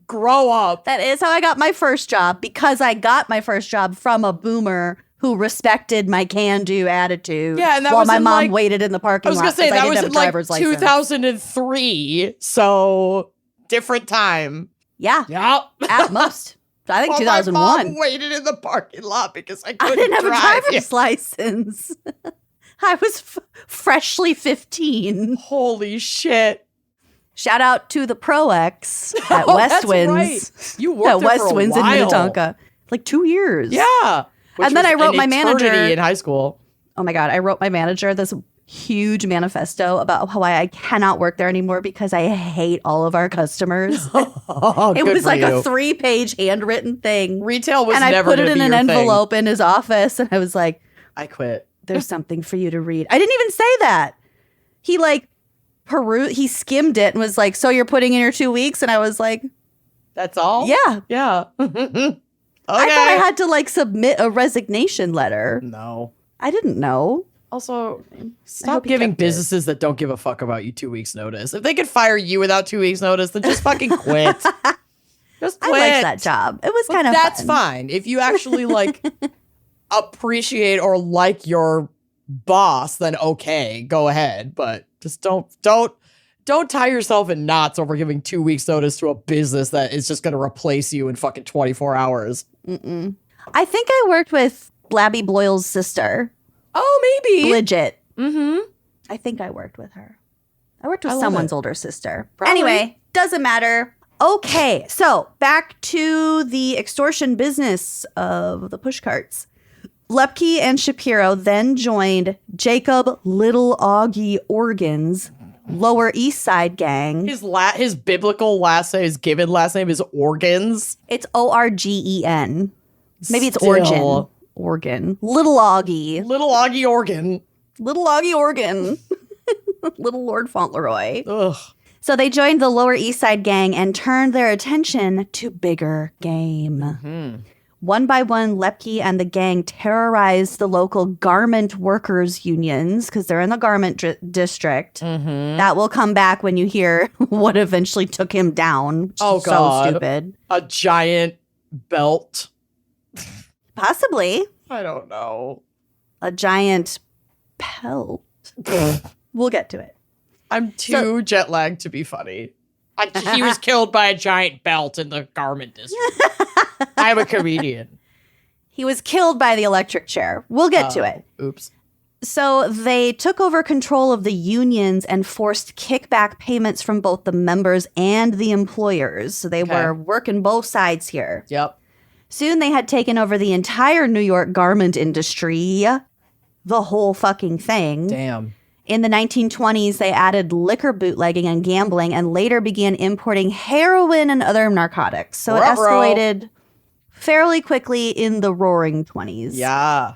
Grow up. That is how I got my first job, because I got my first job from a boomer who respected my can-do attitude. Yeah, and that while was my in, mom like- waited in the parking I was lot going to say, because I that didn't was have a in like driver's license. 2003, so different time. Yeah, Yep. at most. I think Well, 2001. My mom waited in the parking lot because I couldn't I didn't have drive a driver's license. I was freshly 15. Holy shit. Shout out to the Pro-X at Oh, West that's Winds. right. You worked At there West for a Winds in while. Minnetonka. Like 2 years. Yeah. Which And then was I wrote an my manager- eternity in high school. Oh my God. I wrote my manager this huge manifesto about how I cannot work there anymore because I hate all of our customers. Oh, It good was for like you. a 3-page handwritten thing. Retail was And I never put it gonna in be an your thing. envelope in his office. And I was like, I quit. there's something for you to read. I didn't even say that. He like he skimmed it and was like, so you're putting in your 2 weeks? And I was like, That's all? yeah. Yeah. Okay. I thought I had to like submit a resignation letter. No. I didn't know. Also, I stop hope he giving kept it. businesses that don't give a fuck about you 2 weeks notice. If they could fire you without 2 weeks notice, then just fucking quit. Just quit. I liked that job. It was kind of That's fun. fine. If you actually like appreciate or like your boss, then okay, go ahead. But just don't tie yourself in knots over giving 2 weeks notice to a business that is just going to replace you in fucking 24 hours. Mm-mm. I think I worked with Blabby Bloyle's sister, Oh, maybe. Bridget. Mm-hmm. I think I worked with her. I worked with I love someone's it. older sister. Probably. Anyway, doesn't matter. Okay, so back to the extortion business of the pushcarts. Lepke and Shapiro then joined Jacob Little Augie Organ's Lower East Side gang. His biblical last name, his given last name is Organs. It's Orgen. Maybe it's Still. Origin. Organ. Little Augie. Little Augie Organ. Little Augie Organ. Little Lord Fauntleroy. Ugh. So they joined the Lower East Side gang and turned their attention to bigger game. Mm-hmm. One by one, Lepke and the gang terrorized the local garment workers unions because they're in the garment district. Mm-hmm. That will come back when you hear what eventually took him down. Which Oh, is God. So stupid. A giant belt. Possibly I don't know. a giant pelt. We'll get to it. I'm too jet lagged to be funny. He was killed by a giant belt in the garment district. I'm a comedian. He was killed by the electric chair. We'll get to it. Oops. So they took over control of the unions and forced kickback payments from both the members and the employers. So they were working both sides here. Yep. Soon they had taken over the entire New York garment industry, the whole fucking thing. Damn. In the 1920s, they added liquor bootlegging and gambling and later began importing heroin and other narcotics. So it Ruh-roh. escalated fairly quickly in the roaring 20s. Yeah.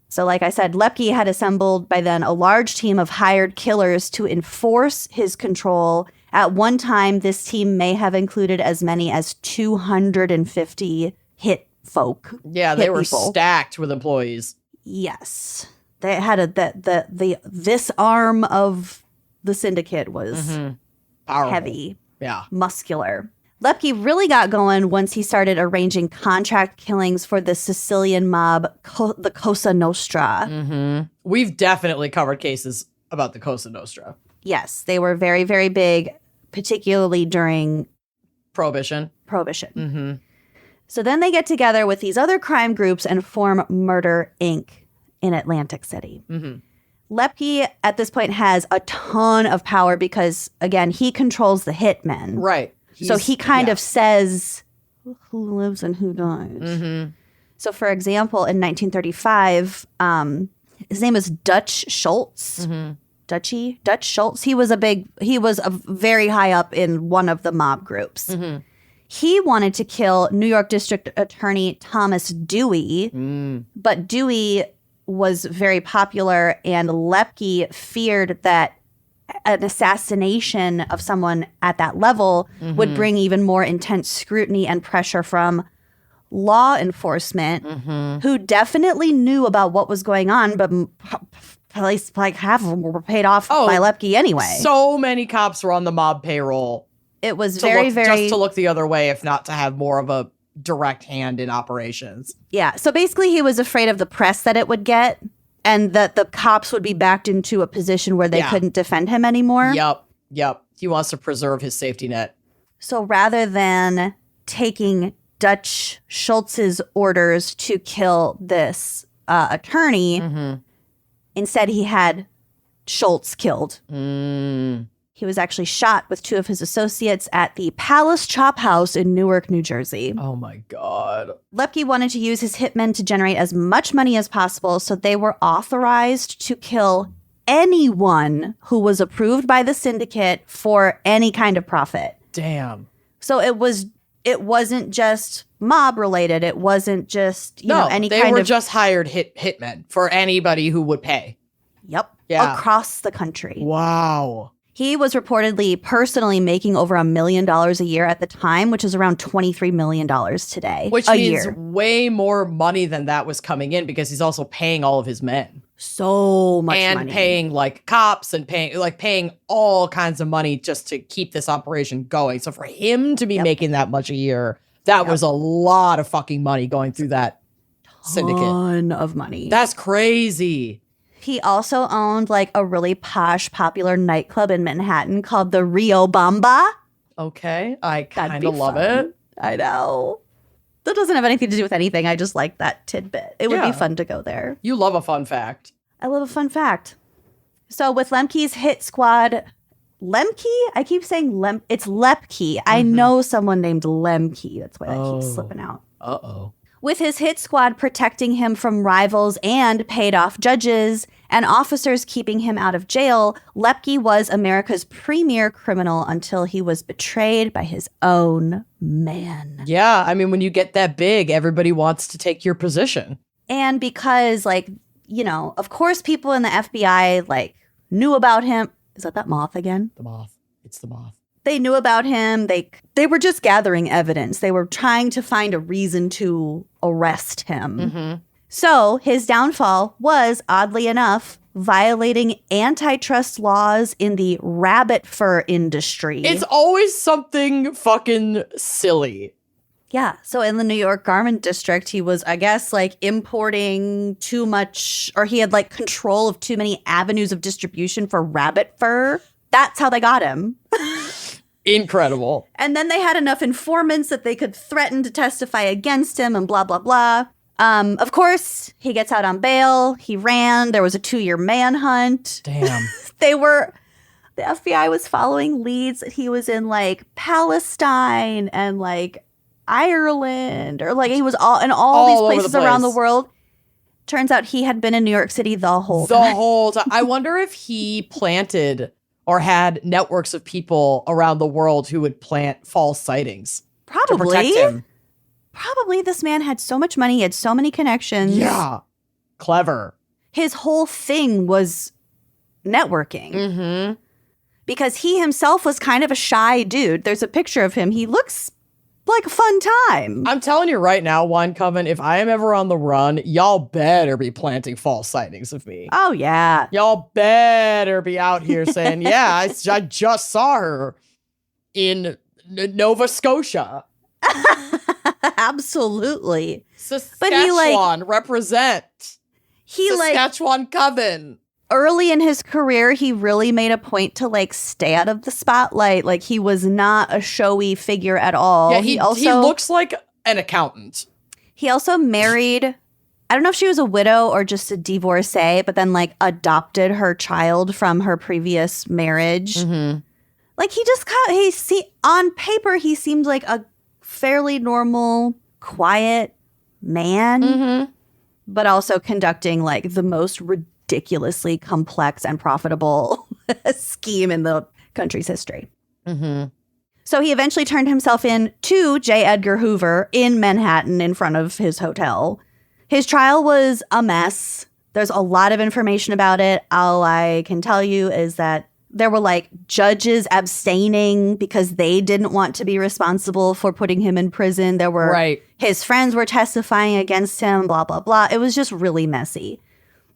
So like I said, Lepke had assembled by then a large team of hired killers to enforce his control. At one time, this team may have included as many as 250 hit folk. Yeah, they hit were people. stacked with employees. Yes. They had this arm of the syndicate was Powerful. heavy, Yeah. muscular. Lepke really got going once he started arranging contract killings for the Sicilian mob, the Cosa Nostra. Mm-hmm. We've definitely covered cases about the Cosa Nostra. Yes, they were very, very big, particularly during Prohibition. Prohibition. So then they get together with these other crime groups and form Murder, Inc. in Atlantic City. Lepke, at this point, has a ton of power because, again, he controls the hitmen. Right. So he kind of says who lives and who dies. So, for example, in 1935, his name is Dutch Schultz. Dutch Schultz. He was a very high up in one of the mob groups. He wanted to kill New York District Attorney Thomas Dewey, but Dewey was very popular, and Lepke feared that an assassination of someone at that level would bring even more intense scrutiny and pressure from law enforcement, who definitely knew about what was going on, but at least like half of them were paid off by Lepke anyway. So many cops were on the mob payroll. It was Just to look the other way, if not to have more of a direct hand in operations. Yeah. So basically, he was afraid of the press that it would get and that the cops would be backed into a position where they couldn't defend him anymore. Yep. He wants to preserve his safety net. So rather than taking Dutch Schultz's orders to kill this attorney, instead he had Schultz killed. He was actually shot with two of his associates at the Palace Chop House in Newark, New Jersey. Oh my God. Lepke wanted to use his hitmen to generate as much money as possible, so they were authorized to kill anyone who was approved by the syndicate for any kind of profit. Damn. So it wasn't just mob related. It wasn't just any they kind were of just hired hitmen for anybody who would pay. Yep. Yeah. Across the country. Wow. He was reportedly personally making over $1 million a year at the time, which is around $23 million today. Which a means year. way more money than that was coming in because he's also paying all of his men. So much and money. paying like cops and paying all kinds of money just to keep this operation going. So for him to be making that much a year, that was a lot of fucking money going through that syndicate. Ton of money. That's crazy. He also owned like a really posh, popular nightclub in Manhattan called the Rio Bamba. Okay, I That'd kind be of love fun. it. I know. That doesn't have anything to do with anything. I just like that tidbit. It would be fun to go there. You love a fun fact. I love a fun fact. So with Lemke's hit squad, Lemke? I keep saying it's Lepke. I know someone named Lemke. That's why that keeps slipping out. Uh-oh. With his hit squad protecting him from rivals and paid off judges and officers keeping him out of jail, Lepke was America's premier criminal until he was betrayed by his own man. Yeah, I mean, when you get that big, everybody wants to take your position. And because, like, you know, of course people in the FBI, like, knew about him. Is that moth again? The moth. It's the moth. They knew about him. They were just gathering evidence. They were trying to find a reason to arrest him. So his downfall was, oddly enough, violating antitrust laws in the rabbit fur industry. It's always something fucking silly. Yeah. So in the New York garment district, he was, I guess, like importing too much, or he had like control of too many avenues of distribution for rabbit fur. That's how they got him. Incredible. And then they had enough informants that they could threaten to testify against him and blah, blah, blah. Of course, he gets out on bail. He ran. There was a 2-year manhunt. Damn. The FBI was following leads that he was in like Palestine and like Ireland, or like he was in all these places around the world. Turns out he had been in New York City the whole time. I wonder if he planted or had networks of people around the world who would plant false sightings to protect him. Probably. This man had so much money. He had so many connections. Yeah. Clever. His whole thing was networking. Because he himself was kind of a shy dude. There's a picture of him. He looks like a fun time. I'm telling you right now, Wine Coven, if I am ever on the run, y'all better be planting false sightings of me. Oh, yeah. Y'all better be out here saying, yeah, I just saw her in Nova Scotia. Absolutely. Saskatchewan, represent. Saskatchewan Coven. Early in his career, he really made a point to like stay out of the spotlight. Like he was not a showy figure at all. Yeah, he looks like an accountant. He also married, I don't know if she was a widow or just a divorcee, but then like adopted her child from her previous marriage. Like on paper, he seemed like a fairly normal, quiet man, but also conducting like the most ridiculously complex and profitable scheme in the country's history. So he eventually turned himself in to J. Edgar Hoover in Manhattan in front of his hotel. His trial was a mess. There's a lot of information about it. All I can tell you is that there were like judges abstaining because they didn't want to be responsible for putting him in prison. There were his friends were testifying against him, blah, blah, blah. It was just really messy.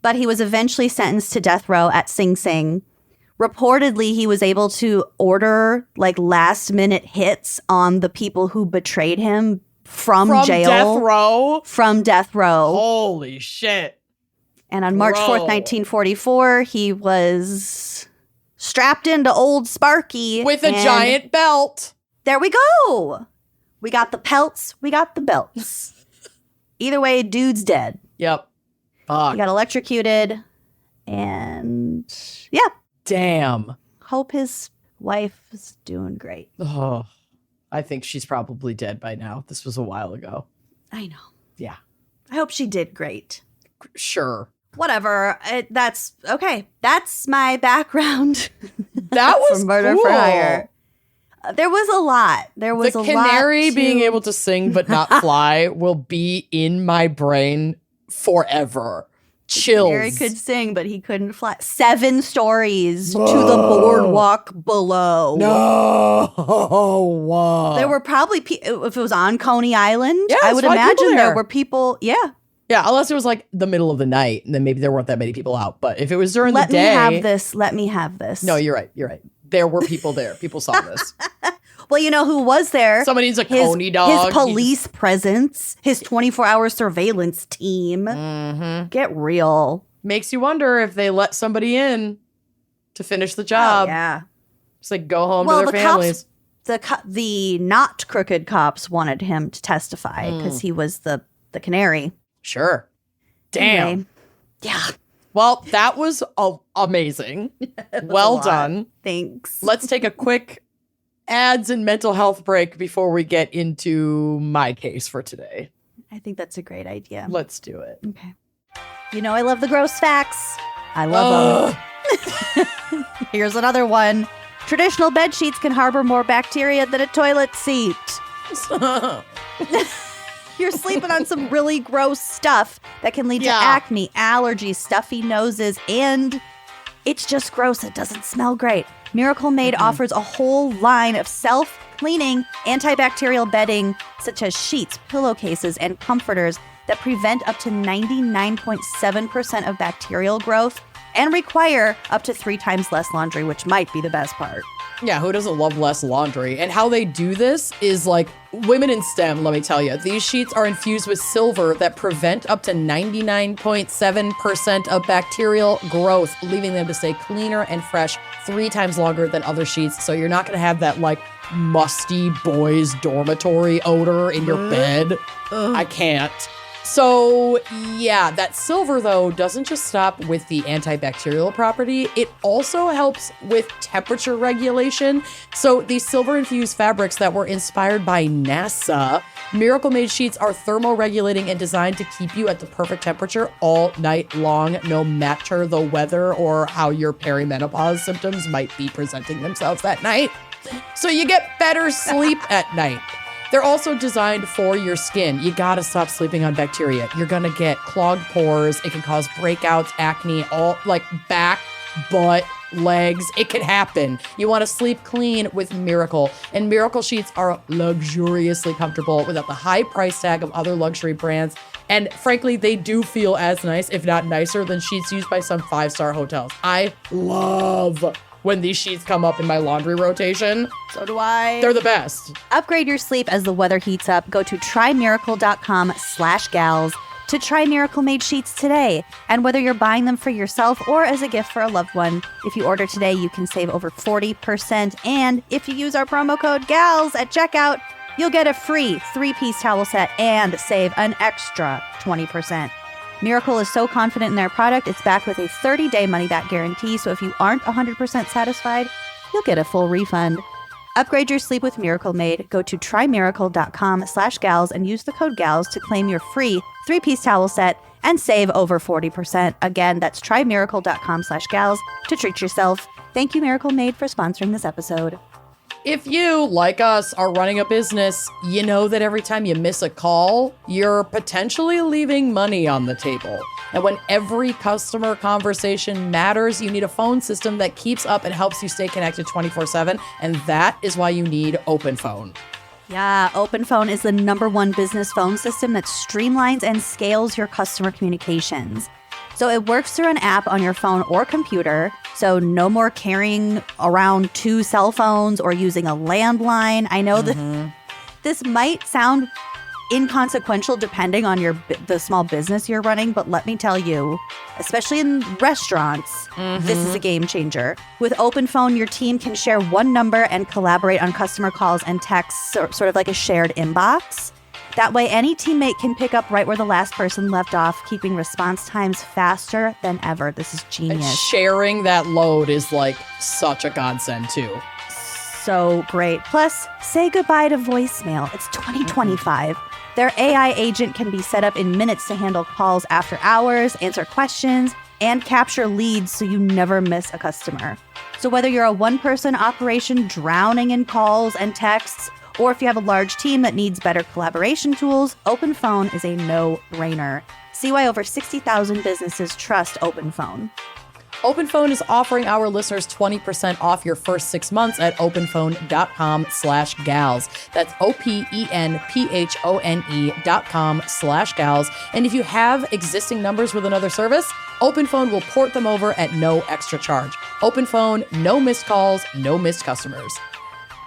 But he was eventually sentenced to death row at Sing Sing. Reportedly, he was able to order like last minute hits on the people who betrayed him from jail. Death row? From death row. Holy shit. And on March 4th, 1944, he was strapped into old Sparky. With a giant belt. There we go. We got the pelts. We got the belts. Either way, dude's dead. Yep. Fuck. He got electrocuted. And yeah. Damn. Hope his wife is doing great. Oh, I think she's probably dead by now. This was a while ago. I know. Yeah. I hope she did great. Sure. Whatever. That's okay. That's my background. That was for Murder cool. for Hire. There was a lot. There was a lot. The canary being able to sing but not fly will be in my brain forever. Chills. Canary could sing, but he couldn't fly. 7 stories to the boardwalk below. No. There were probably, if it was on Coney Island, Yeah, I it's would probably people imagine there there. were people. Yeah. Yeah, unless it was like the middle of the night, and then maybe there weren't that many people out. But if it was during the day. Let me have this. No, you're right. You're right. There were people there. People saw this. Well, you know who was there? Somebody needs a Coney dog. His police presence, his 24-hour surveillance team. Mm-hmm. Get real. Makes you wonder if they let somebody in to finish the job. Oh, yeah. Just like go home to their families. The not crooked cops wanted him to testify because he was the canary. Sure. Damn. Anyway, yeah. Well, that was amazing. Well done. Thanks. Let's take a quick ads and mental health break before we get into my case for today. I think that's a great idea. Let's do it. Okay. You know I love the gross facts. I love them. Here's another one. Traditional bed sheets can harbor more bacteria than a toilet seat. You're sleeping on some really gross stuff that can lead to acne, allergies, stuffy noses, and it's just gross. It doesn't smell great. Miracle Made offers a whole line of self-cleaning antibacterial bedding, such as sheets, pillowcases, and comforters that prevent up to 99.7% of bacterial growth and require up to 3 times less laundry, which might be the best part. Yeah, who doesn't love less laundry? And how they do this is like women in STEM, let me tell you. These sheets are infused with silver that prevent up to 99.7% of bacterial growth, leaving them to stay cleaner and fresh 3 times longer than other sheets. So you're not going to have that like musty boys dormitory odor in your bed. I can't. So yeah, that silver though doesn't just stop with the antibacterial property, it also helps with temperature regulation. So these silver infused fabrics that were inspired by NASA, Miracle Made sheets are thermoregulating and designed to keep you at the perfect temperature all night long, no matter the weather or how your perimenopause symptoms might be presenting themselves that night. So you get better sleep at night. They're also designed for your skin. You gotta stop sleeping on bacteria. You're gonna get clogged pores. It can cause breakouts, acne, all like back, butt, legs. It can happen. You wanna sleep clean with Miracle. And Miracle sheets are luxuriously comfortable without the high price tag of other luxury brands. And frankly, they do feel as nice, if not nicer, than sheets used by some 5-star hotels. I love when these sheets come up in my laundry rotation. So do I. They're the best. Upgrade your sleep as the weather heats up. Go to trymiracle.com/gals to try Miracle Made sheets today. And whether you're buying them for yourself or as a gift for a loved one, if you order today, you can save over 40%. And if you use our promo code GALS at checkout, you'll get a free 3-piece towel set and save an extra 20%. Miracle is so confident in their product, it's backed with a 30-day money-back guarantee, so if you aren't 100% satisfied, you'll get a full refund. Upgrade your sleep with Miracle Made. Go to trymiracle.com/gals and use the code GALS to claim your free 3-piece towel set and save over 40%. Again, that's trymiracle.com/gals to treat yourself. Thank you, Miracle Made, for sponsoring this episode. If you, like us, are running a business, you know that every time you miss a call, you're potentially leaving money on the table. And when every customer conversation matters, you need a phone system that keeps up and helps you stay connected 24/7. And that is why you need OpenPhone. Yeah, OpenPhone is the #1 business phone system that streamlines and scales your customer communications. So it works through an app on your phone or computer. So no more carrying around 2 cell phones or using a landline. I know that this might sound inconsequential depending on the small business you're running, but let me tell you, especially in restaurants, this is a game changer. With OpenPhone, your team can share one number and collaborate on customer calls and texts, sort of like a shared inbox. That way, any teammate can pick up right where the last person left off, keeping response times faster than ever. This is And genius. sharing that load is like such a godsend too. So great. Plus, say goodbye to voicemail. It's 2025. Their AI agent can be set up in minutes to handle calls after hours, answer questions, and capture leads so you never miss a customer. So whether you're a one-person operation drowning in calls and texts, or if you have a large team that needs better collaboration tools, OpenPhone is a no-brainer. See why over 60,000 businesses trust OpenPhone. OpenPhone is offering our listeners 20% off your first 6 months at openphone.com/gals. That's openphone.com/gals. And if you have existing numbers with another service, OpenPhone will port them over at no extra charge. OpenPhone, no missed calls, no missed customers.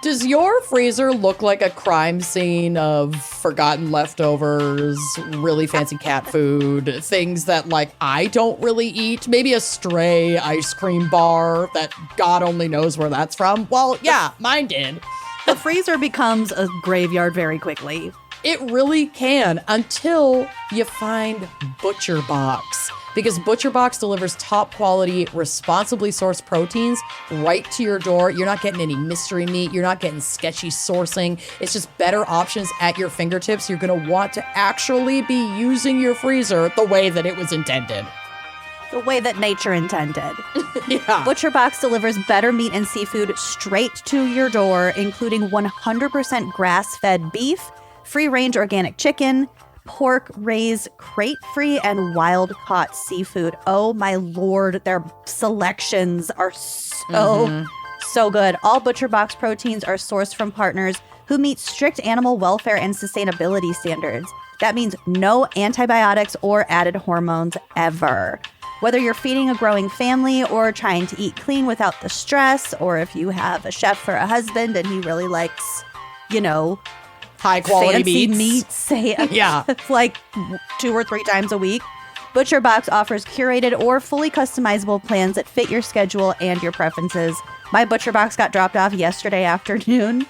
Does your freezer look like a crime scene of forgotten leftovers, really fancy cat food, things that, like, I don't really eat? Maybe a stray ice cream bar that God only knows where that's from? Well, yeah, mine did. The freezer becomes a graveyard very quickly. It really can, until you find Butcher Box. Because Butcher Box delivers top quality, responsibly sourced proteins right to your door. You're not getting any mystery meat. You're not getting sketchy sourcing. It's just better options at your fingertips. You're going to want to actually be using your freezer the way that it was intended. The way that nature intended. Yeah. Butcher Box delivers better meat and seafood straight to your door, including 100% grass-fed beef, free-range organic chicken, pork raised crate-free, and wild-caught seafood. Oh my Lord, their selections are so good. All Butcher Box proteins are sourced from partners who meet strict animal welfare and sustainability standards. That means no antibiotics or added hormones ever. Whether you're feeding a growing family or trying to eat clean without the stress, or if you have a chef for a husband and he really likes, high quality fancy meats. say Yeah. like 2 or 3 times a week. Butcher Box offers curated or fully customizable plans that fit your schedule and your preferences. My Butcher Box got dropped off yesterday afternoon,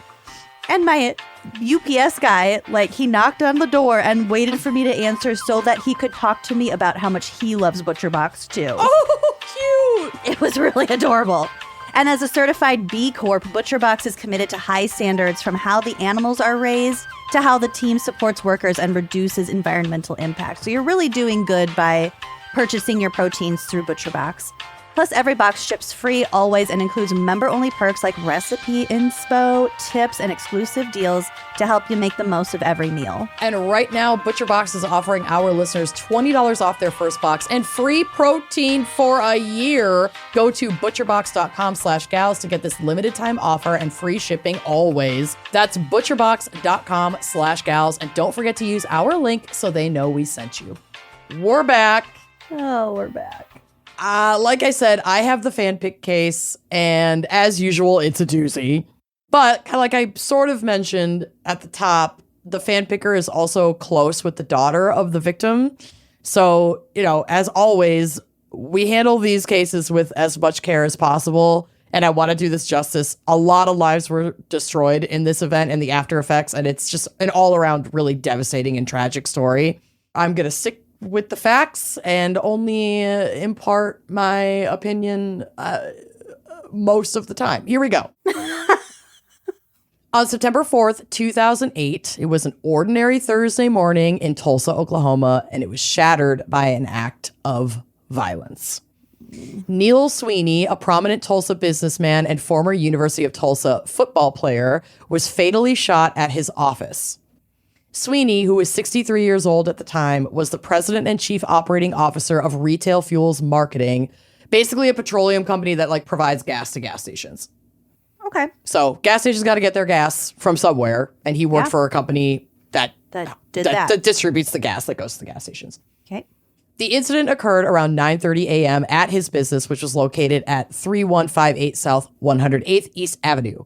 and my UPS guy, he knocked on the door and waited for me to answer so that he could talk to me about how much he loves Butcher Box too. Oh, cute. It was really adorable. And as a certified B Corp, Butcher Box is committed to high standards, from how the animals are raised to how the team supports workers and reduces environmental impact. So you're really doing good by purchasing your proteins through Butcher Box. Plus, every box ships free always and includes member-only perks like recipe inspo, tips, and exclusive deals to help you make the most of every meal. And right now, Butcher Box is offering our listeners $20 off their first box and free protein for a year. Go to butcherbox.com/gals to get this limited time offer and free shipping always. That's butcherbox.com/gals. And don't forget to use our link so they know we sent you. We're back. Oh, we're back. Like I said, I have the fan pick case, and as usual, it's a doozy. But like I sort of mentioned at the top, the fan picker is also close with the daughter of the victim. So, as always, we handle these cases with as much care as possible. And I want to do this justice. A lot of lives were destroyed in this event and the after effects, and it's just an all around really devastating and tragic story. I'm going to stick with the facts and only impart my opinion most of the time. Here we go. On September 4th, 2008, it was an ordinary Thursday morning in Tulsa, Oklahoma, and it was shattered by an act of violence. Neil Sweeney, a prominent Tulsa businessman and former University of Tulsa football player, was fatally shot at his office. Sweeney, who was 63 years old at the time, was the president and chief operating officer of Retail Fuels Marketing, basically a petroleum company that provides gas to gas stations. Okay. So gas stations got to get their gas from somewhere, and he worked for a company that distributes the gas that goes to the gas stations. Okay. The incident occurred around 9:30 a.m. at his business, which was located at 3158 South 108th East Avenue.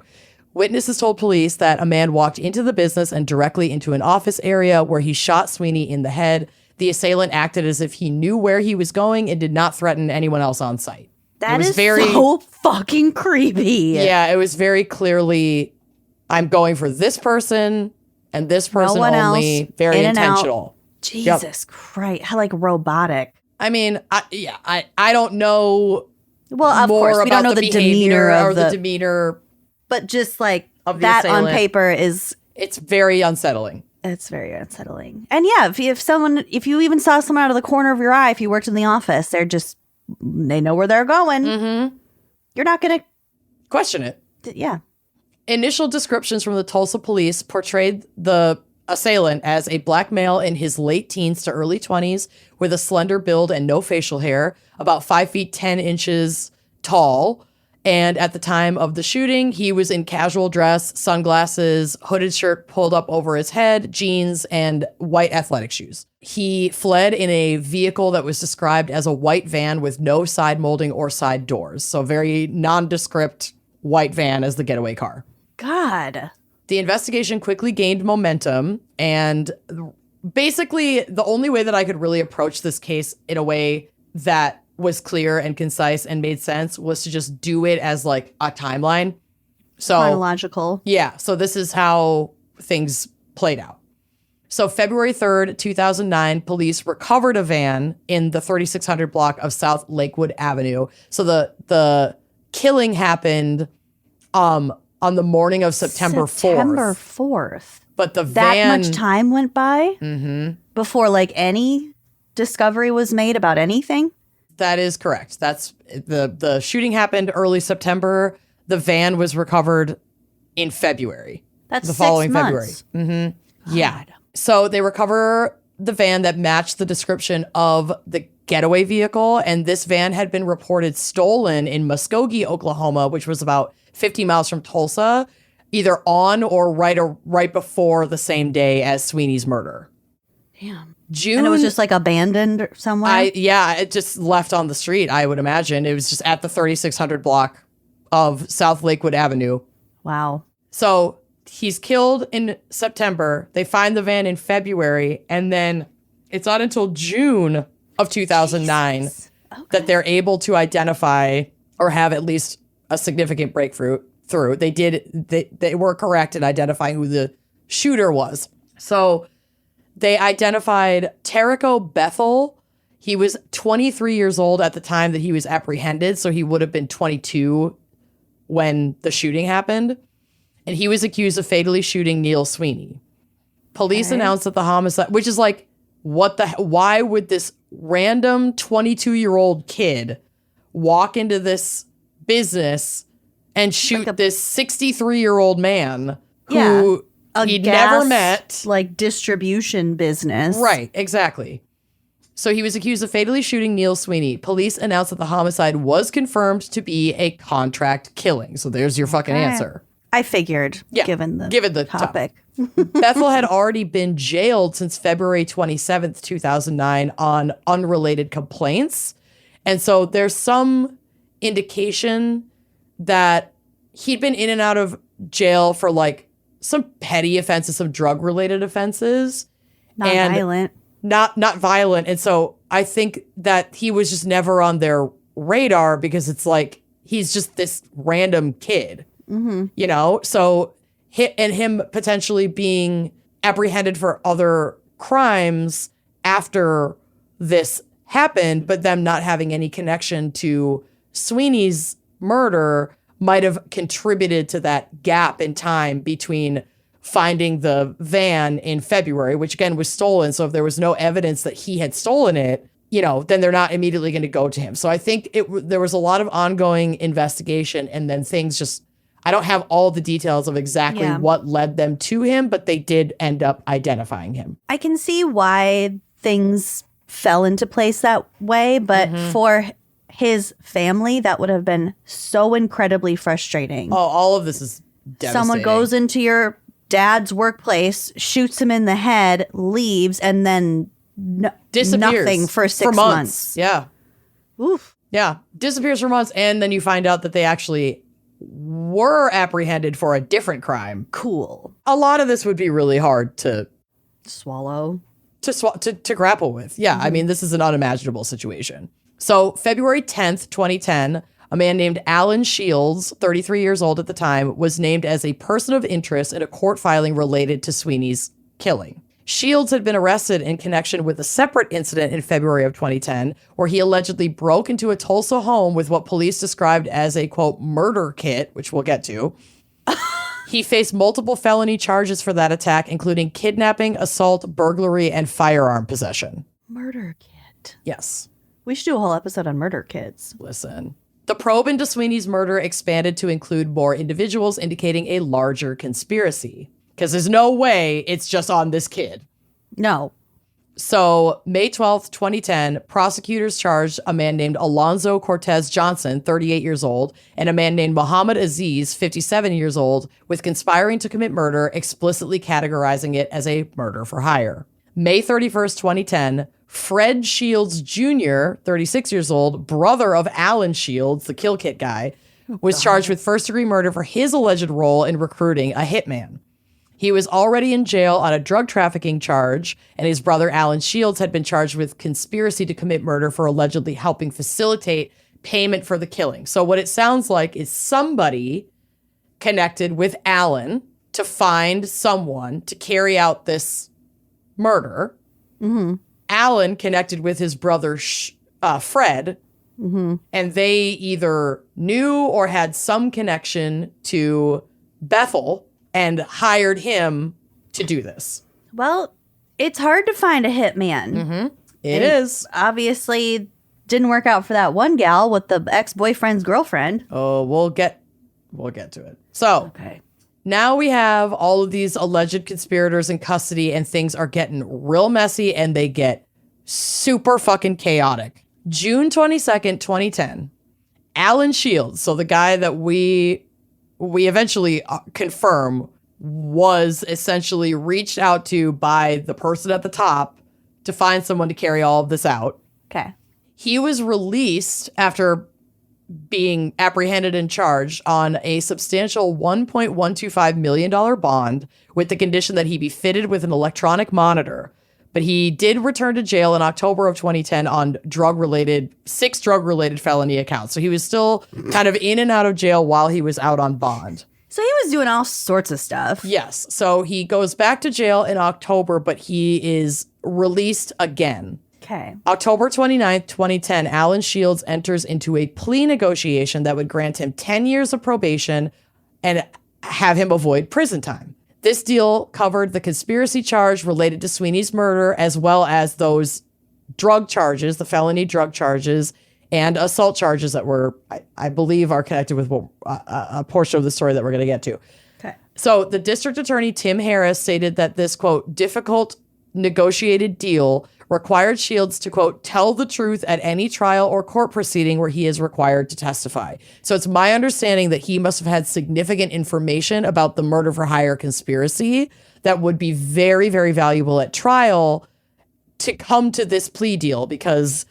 Witnesses told police that a man walked into the business and directly into an office area where he shot Sweeney in the head. The assailant acted as if he knew where he was going and did not threaten anyone else on site. That is so fucking creepy. Yeah, it was very clearly, I'm going for this person and this person only. Else, very in and intentional. Out. Jesus Christ. How robotic. I mean, I don't know. Well, of more course, we about don't know the demeanor or of the demeanor. But just of that assailant. on paper it's very unsettling. It's very unsettling. And yeah, if you even saw someone out of the corner of your eye, if you worked in the office, they know where they're going. Mm-hmm. You're not going to question it. Yeah. Initial descriptions from the Tulsa police portrayed the assailant as a black male in his late teens to early 20s with a slender build and no facial hair, about 5 feet 10 inches tall. And at the time of the shooting, he was in casual dress, sunglasses, hooded shirt pulled up over his head, jeans, and white athletic shoes. He fled in a vehicle that was described as a white van with no side molding or side doors. So very nondescript white van as the getaway car. God. The investigation quickly gained momentum, and basically the only way that I could really approach this case in a way that was clear and concise and made sense was to just do it as like a timeline. So Chronological. Yeah. So this is how things played out. So February 3rd, 2009, police recovered a van in the 3600 block of South Lakewood Avenue. So the killing happened on the morning of September 4th. September 4th. But the That van... much time went by before like any discovery was made about anything? That is correct. That's the shooting happened early September. The van was recovered in February. That's the 6 following months. February. Yeah. So they recover the van that matched the description of the getaway vehicle, and this van had been reported stolen in Muskogee, Oklahoma, which was about 50 miles from Tulsa, either on or right before the same day as Sweeney's murder. Damn. June. And it was just like abandoned somewhere? It just left on the street, I would imagine. It was just at the 3600 block of South Lakewood Avenue. Wow. So he's killed in September. They find the van in February. And then it's not until June of 2009 that they're able to identify or have at least a significant breakthrough. They were correct in identifying who the shooter was. So they identified Terrico Bethel. He was 23 years old at the time that he was apprehended, so he would have been 22 when the shooting happened. And he was accused of fatally shooting Neil Sweeney. Police announced that the homicide, which is like, why would this random 22-year-old kid walk into this business and shoot this 63-year-old man who he'd never met. Like distribution business. Right, exactly. So he was accused of fatally shooting Neil Sweeney. Police announced that the homicide was confirmed to be a contract killing. So there's your fucking answer. I figured, given the topic. Bethel had already been jailed since February 27th, 2009 on unrelated complaints. And so there's some indication that he'd been in and out of jail for like some petty offenses, some drug-related offenses. Not violent. Not violent. And so I think that he was just never on their radar because it's like, he's just this random kid, you know? So him potentially being apprehended for other crimes after this happened, but them not having any connection to Sweeney's murder might have contributed to that gap in time between finding the van in February, which again was stolen. So if there was no evidence that he had stolen it, you know, then they're not immediately going to go to him. So I think there was a lot of ongoing investigation, and then things just, I don't have all the details of exactly what led them to him, but they did end up identifying him. I can see why things fell into place that way, but for his family, that would have been so incredibly frustrating. Oh, all of this is devastating. Someone goes into your dad's workplace, shoots him in the head, leaves, and then disappears nothing for 6 months. Yeah. Oof. Yeah. Disappears for months. And then you find out that they actually were apprehended for a different crime. Cool. A lot of this would be really hard to swallow. To grapple with. Yeah. I mean, this is an unimaginable situation. So February 10th, 2010, a man named Alan Shields, 33 years old at the time, was named as a person of interest in a court filing related to Sweeney's killing. Shields had been arrested in connection with a separate incident in February of 2010, where he allegedly broke into a Tulsa home with what police described as a, quote, murder kit, which we'll get to. He faced multiple felony charges for that attack, including kidnapping, assault, burglary, and firearm possession. Murder kit. Yes. We should do a whole episode on murder kits. Listen. The probe into Sweeney's murder expanded to include more individuals, indicating a larger conspiracy. Because there's no way it's just on this kid. No. So, May 12th, 2010, prosecutors charged a man named Alonzo Cortez Johnson, 38 years old, and a man named Muhammad Aziz, 57 years old, with conspiring to commit murder, explicitly categorizing it as a murder for hire. May 31st, 2010, Fred Shields Jr., 36 years old, brother of Alan Shields, the kill kit guy, was charged with first-degree murder for his alleged role in recruiting a hitman. He was already in jail on a drug trafficking charge, and his brother Alan Shields had been charged with conspiracy to commit murder for allegedly helping facilitate payment for the killing. So what it sounds like is somebody connected with Alan to find someone to carry out this murder. Mm-hmm. Alan connected with his brother Fred, and they either knew or had some connection to Bethel and hired him to do this. Well, it's hard to find a hitman. Mm-hmm. It is. Obviously, didn't work out for that one gal with the ex-boyfriend's girlfriend. Oh, we'll get to it. So, Okay. Now we have all of these alleged conspirators in custody, and things are getting real messy, and they get super fucking chaotic. June 22nd, 2010, Alan Shields, so the guy that we eventually confirm was essentially reached out to by the person at the top to find someone to carry all of this out. Okay. He was released after being apprehended and charged on a substantial $1.125 million bond with the condition that he be fitted with an electronic monitor. But he did return to jail in October of 2010 on six drug-related felony accounts. So he was still kind of in and out of jail while he was out on bond. So he was doing all sorts of stuff. Yes. So he goes back to jail in October, but he is released again. Okay. October 29th, 2010, Alan Shields enters into a plea negotiation that would grant him 10 years of probation and have him avoid prison time. This deal covered the conspiracy charge related to Sweeney's murder, as well as those drug charges, the felony drug charges, and assault charges that were, I believe, are connected with a portion of the story that we're going to get to. Okay. So the district attorney, Tim Harris, stated that this, quote, difficult negotiated deal required Shields to, quote, tell the truth at any trial or court proceeding where he is required to testify. So it's my understanding that he must have had significant information about the murder for hire conspiracy that would be very, very valuable at trial to come to this plea deal because,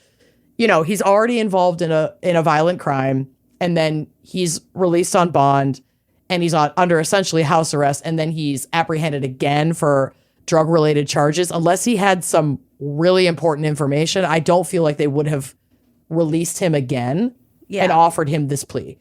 you know, he's already involved in a violent crime, and then he's released on bond, and he's under essentially house arrest, and then he's apprehended again for drug-related charges. Unless he had some really important information, I don't feel like they would have released him again and offered him this plea.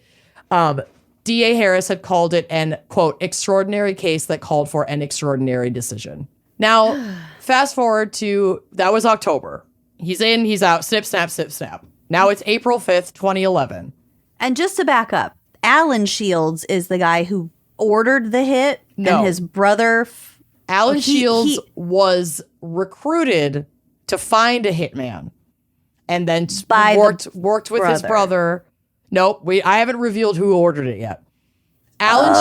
D.A. Harris had called it an, quote, extraordinary case that called for an extraordinary decision. Now, fast forward to, that was October. He's in, he's out, snip, snap, snip, snap. Now it's April 5th, 2011. And just to back up, Alan Shields is the guy who ordered the hit, and his brother... Alan Shields was recruited to find a hitman, and then worked with his brother. Nope, I haven't revealed who ordered it yet. Alan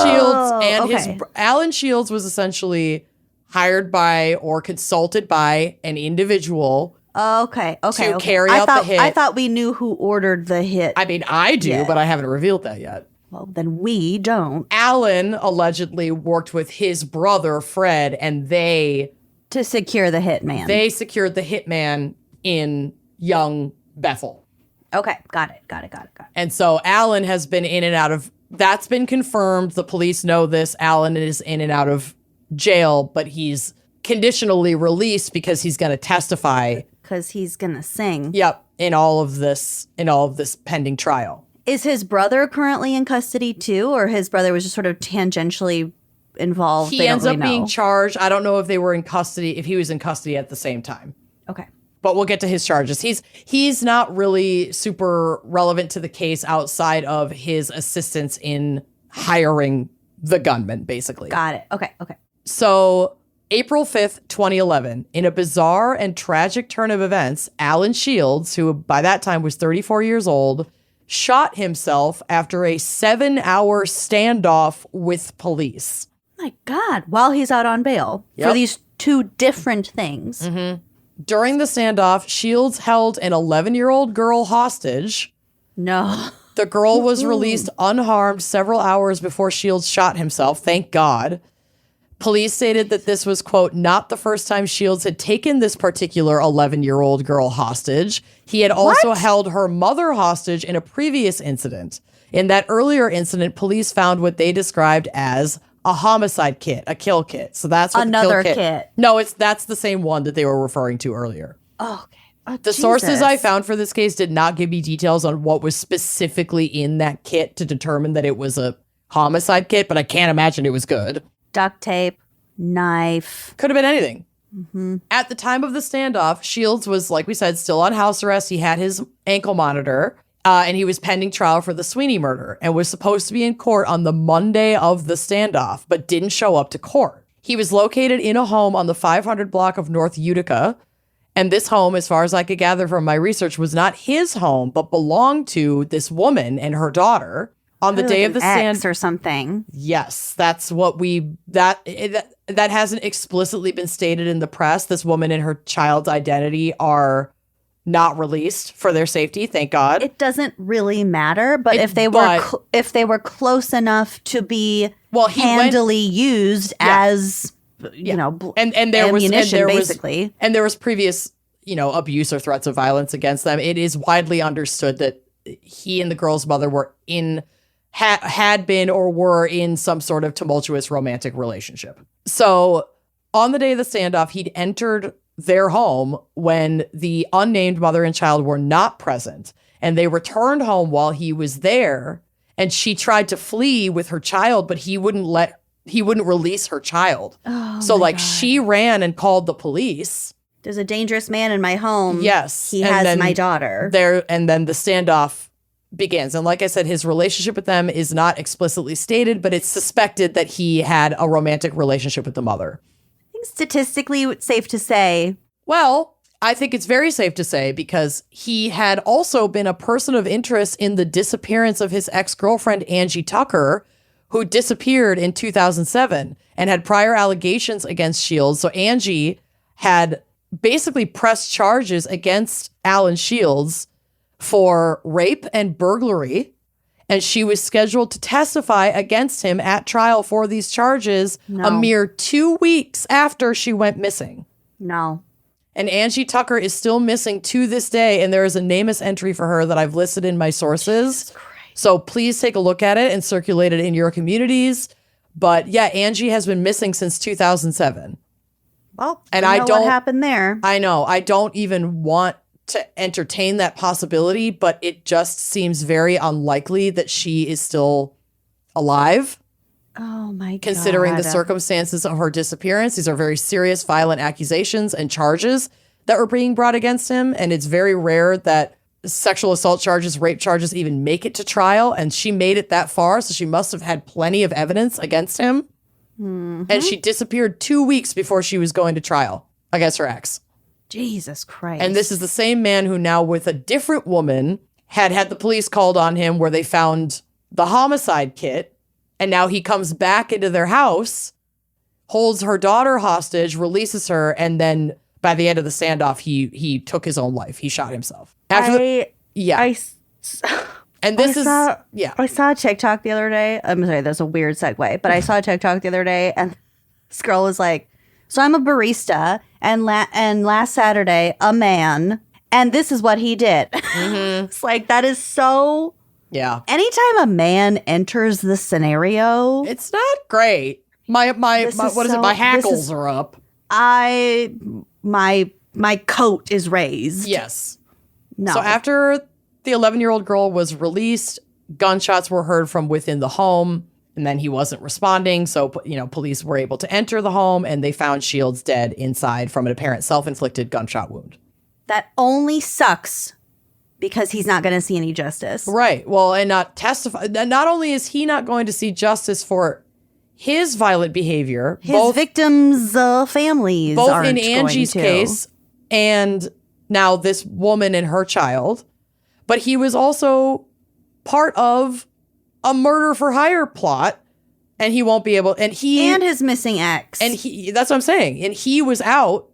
Shields was essentially hired by or consulted by an individual. Okay. To carry out the hit. I thought we knew who ordered the hit. I mean, I do, but I haven't revealed that yet. Well, then we don't. Alan allegedly worked with his brother, Fred, and to secure the hitman. They secured the hitman in young Bethel. Okay, got it. And so Alan has been in and out of, that's been confirmed. The police know this. Alan is in and out of jail, but he's conditionally released because he's going to testify. Because he's going to sing. Yep, in all of this pending trial. Is his brother currently in custody too, or his brother was just sort of tangentially involved? He ends up being charged. I don't know if they were in custody, if he was in custody at the same time. Okay. But we'll get to his charges. He's not really super relevant to the case outside of his assistance in hiring the gunman, basically. Got it. Okay. So April 5th, 2011, in a bizarre and tragic turn of events, Alan Shields, who by that time was 34 years old, shot himself after a 7-hour standoff with police. my God. While he's out on bail for Yep. these two different things. During the standoff, Shields held an 11-year-old girl hostage. No. The girl was released unharmed several hours before Shields shot himself, thank God. Police stated that this was, quote, not the first time Shields had taken this particular 11-year-old girl hostage. He had also held her mother hostage in a previous incident. In that earlier incident, police found what they described as a homicide kit, a kill kit. So that's what Another the kill kit. No, that's the same one that they were referring to earlier. Oh, okay. Oh, The sources I found for this case did not give me details on what was specifically in that kit to determine that it was a homicide kit, but I can't imagine it was good. Duct tape, knife. Could have been anything. At the time of the standoff, Shields was, like we said, still on house arrest. He had his ankle monitor, and he was pending trial for the Sweeney murder and was supposed to be in court on the Monday of the standoff, but didn't show up to court. He was located in a home on the 500 block of North Utica, and this home, as far as I could gather from my research, was not his home, but belonged to this woman and her daughter. On the day of the stand or something. Yes, that's what that hasn't explicitly been stated in the press. This woman and her child's identity are not released for their safety, thank God. It doesn't really matter, but if they were close enough to be handily used as and there ammunition, basically. And there was previous, abuse or threats of violence against them. It is widely understood that he and the girl's mother were had been or were in some sort of tumultuous romantic relationship. So on the day of the standoff, he'd entered their home when the unnamed mother and child were not present, and they returned home while he was there, and she tried to flee with her child, but he wouldn't release her child. So God. She ran and called the police. There's a dangerous man in my home. Yes. He has my daughter. And then the standoff begins. And like I said, his relationship with them is not explicitly stated, but it's suspected that he had a romantic relationship with the mother. I think statistically it's safe to say. Well, I think it's very safe to say because he had also been a person of interest in the disappearance of his ex-girlfriend, Angie Tucker, who disappeared in 2007 and had prior allegations against Shields. So Angie had basically pressed charges against Alan Shields for rape and burglary, and she was scheduled to testify against him at trial for these charges a mere 2 weeks after she went missing. No. And Angie Tucker is still missing to this day, and there is a NamUs entry for her that I've listed in my sources. So please take a look at it and circulate it in your communities. But yeah, Angie has been missing since 2007. Well, and I don't know what happened there. I know. I don't even want to entertain that possibility, but it just seems very unlikely that she is still alive. Oh my God. Considering the circumstances of her disappearance. These are very serious, violent accusations and charges that were being brought against him. And it's very rare that sexual assault charges, rape charges even make it to trial. And she made it that far. So she must have had plenty of evidence against him. Mm-hmm. And she disappeared 2 weeks before she was going to trial against her ex. Jesus Christ. And this is the same man who now with a different woman had the police called on him where they found the homicide kit. And now he comes back into their house, holds her daughter hostage, releases her, and then by the end of the standoff, he took his own life. He shot himself. I saw a TikTok the other day. I'm sorry, that's a weird segue, but I saw a TikTok the other day, and this girl was like, "So I'm a barista, and last Saturday, a man, and this is what he did." Mm-hmm. It's like that is so. Yeah. Anytime a man enters the scenario, it's not great. My hackles are up. My coat is raised. Yes. No. So after the 11-year-old girl was released, gunshots were heard from within the home, and then he wasn't responding. So, police were able to enter the home, and they found Shields dead inside from an apparent self-inflicted gunshot wound. That only sucks because he's not going to see any justice. Right. Well, and not testify. Not only is he not going to see justice for his violent behavior, his victims' families, both in Angie's case and now this woman and her child, but he was also part of a murder for hire plot And he won't be able, and his missing ex. And that's what I'm saying. And he was out